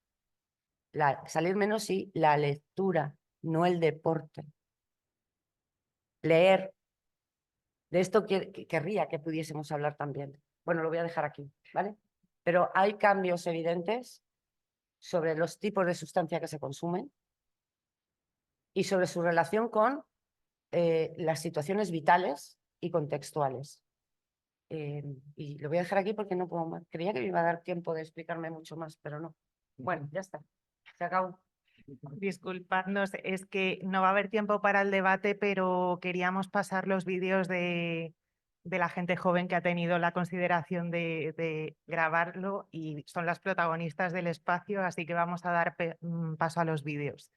salir menos y la lectura, no el deporte. Leer. De esto querría que pudiésemos hablar también. Bueno, lo voy a dejar aquí, ¿vale? Pero hay cambios evidentes sobre los tipos de sustancia que se consumen y sobre su relación con las situaciones vitales y contextuales. Y lo voy a dejar aquí porque no puedo más. Creía que me iba a dar tiempo de explicarme mucho más, pero no. Bueno, ya está. Se acabó. Disculpadnos, es que no va a haber tiempo para el debate, pero queríamos pasar los vídeos de la gente joven que ha tenido la consideración de grabarlo y son las protagonistas del espacio, así que vamos a dar paso a los vídeos.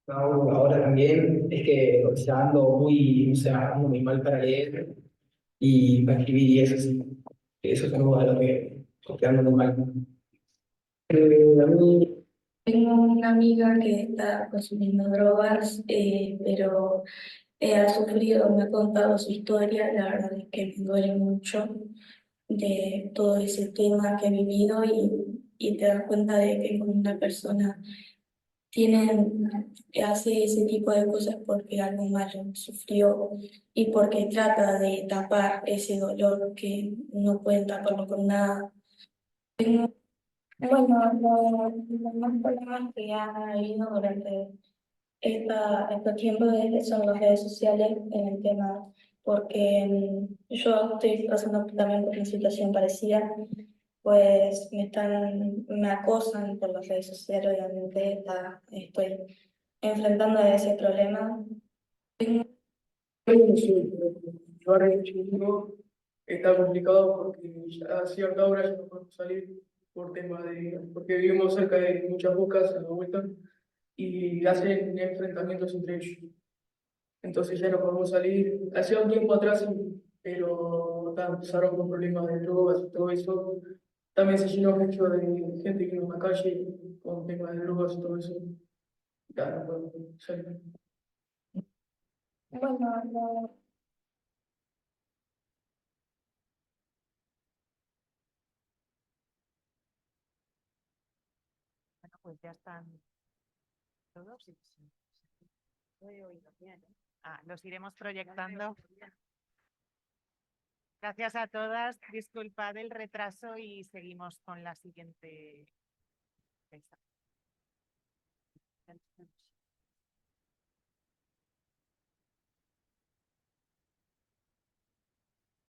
Ahora también es que, o sea, ando muy, o sea, ando muy mal para leer y para escribir y eso sí. Eso es algo a lo que ando muy mal. A mí, Tengo una amiga que está consumiendo drogas, pero ha sufrido, me ha contado su historia. La verdad es que me duele mucho de todo ese tema que he vivido y te das cuenta de que cuando una persona hace ese tipo de cosas porque algo malo sufrió y porque trata de tapar ese dolor que no pueden taparlo con nada. Bueno, los más problemas que han habido durante estos tiempos son las redes sociales en el tema, porque yo estoy pasando también por una situación parecida, pues me acosan por las redes sociales, obviamente estoy enfrentando ese problema. no sé, yo ahora en Chile está complicado porque a cierta hora ya no podemos salir por tema porque vivimos cerca de muchas bocas a la vuelta y hacen enfrentamientos entre ellos. Entonces ya no podemos salir. Hacía un tiempo atrás, sí, pero empezaron con problemas de drogas y todo eso. También se llenó mucho de gente que iba a la calle con temas de drogas y todo eso. Ya no podemos salir. Bueno, Bueno, pues ya están todos. Los iremos proyectando. Gracias a todas. Disculpad el retraso y seguimos con la siguiente.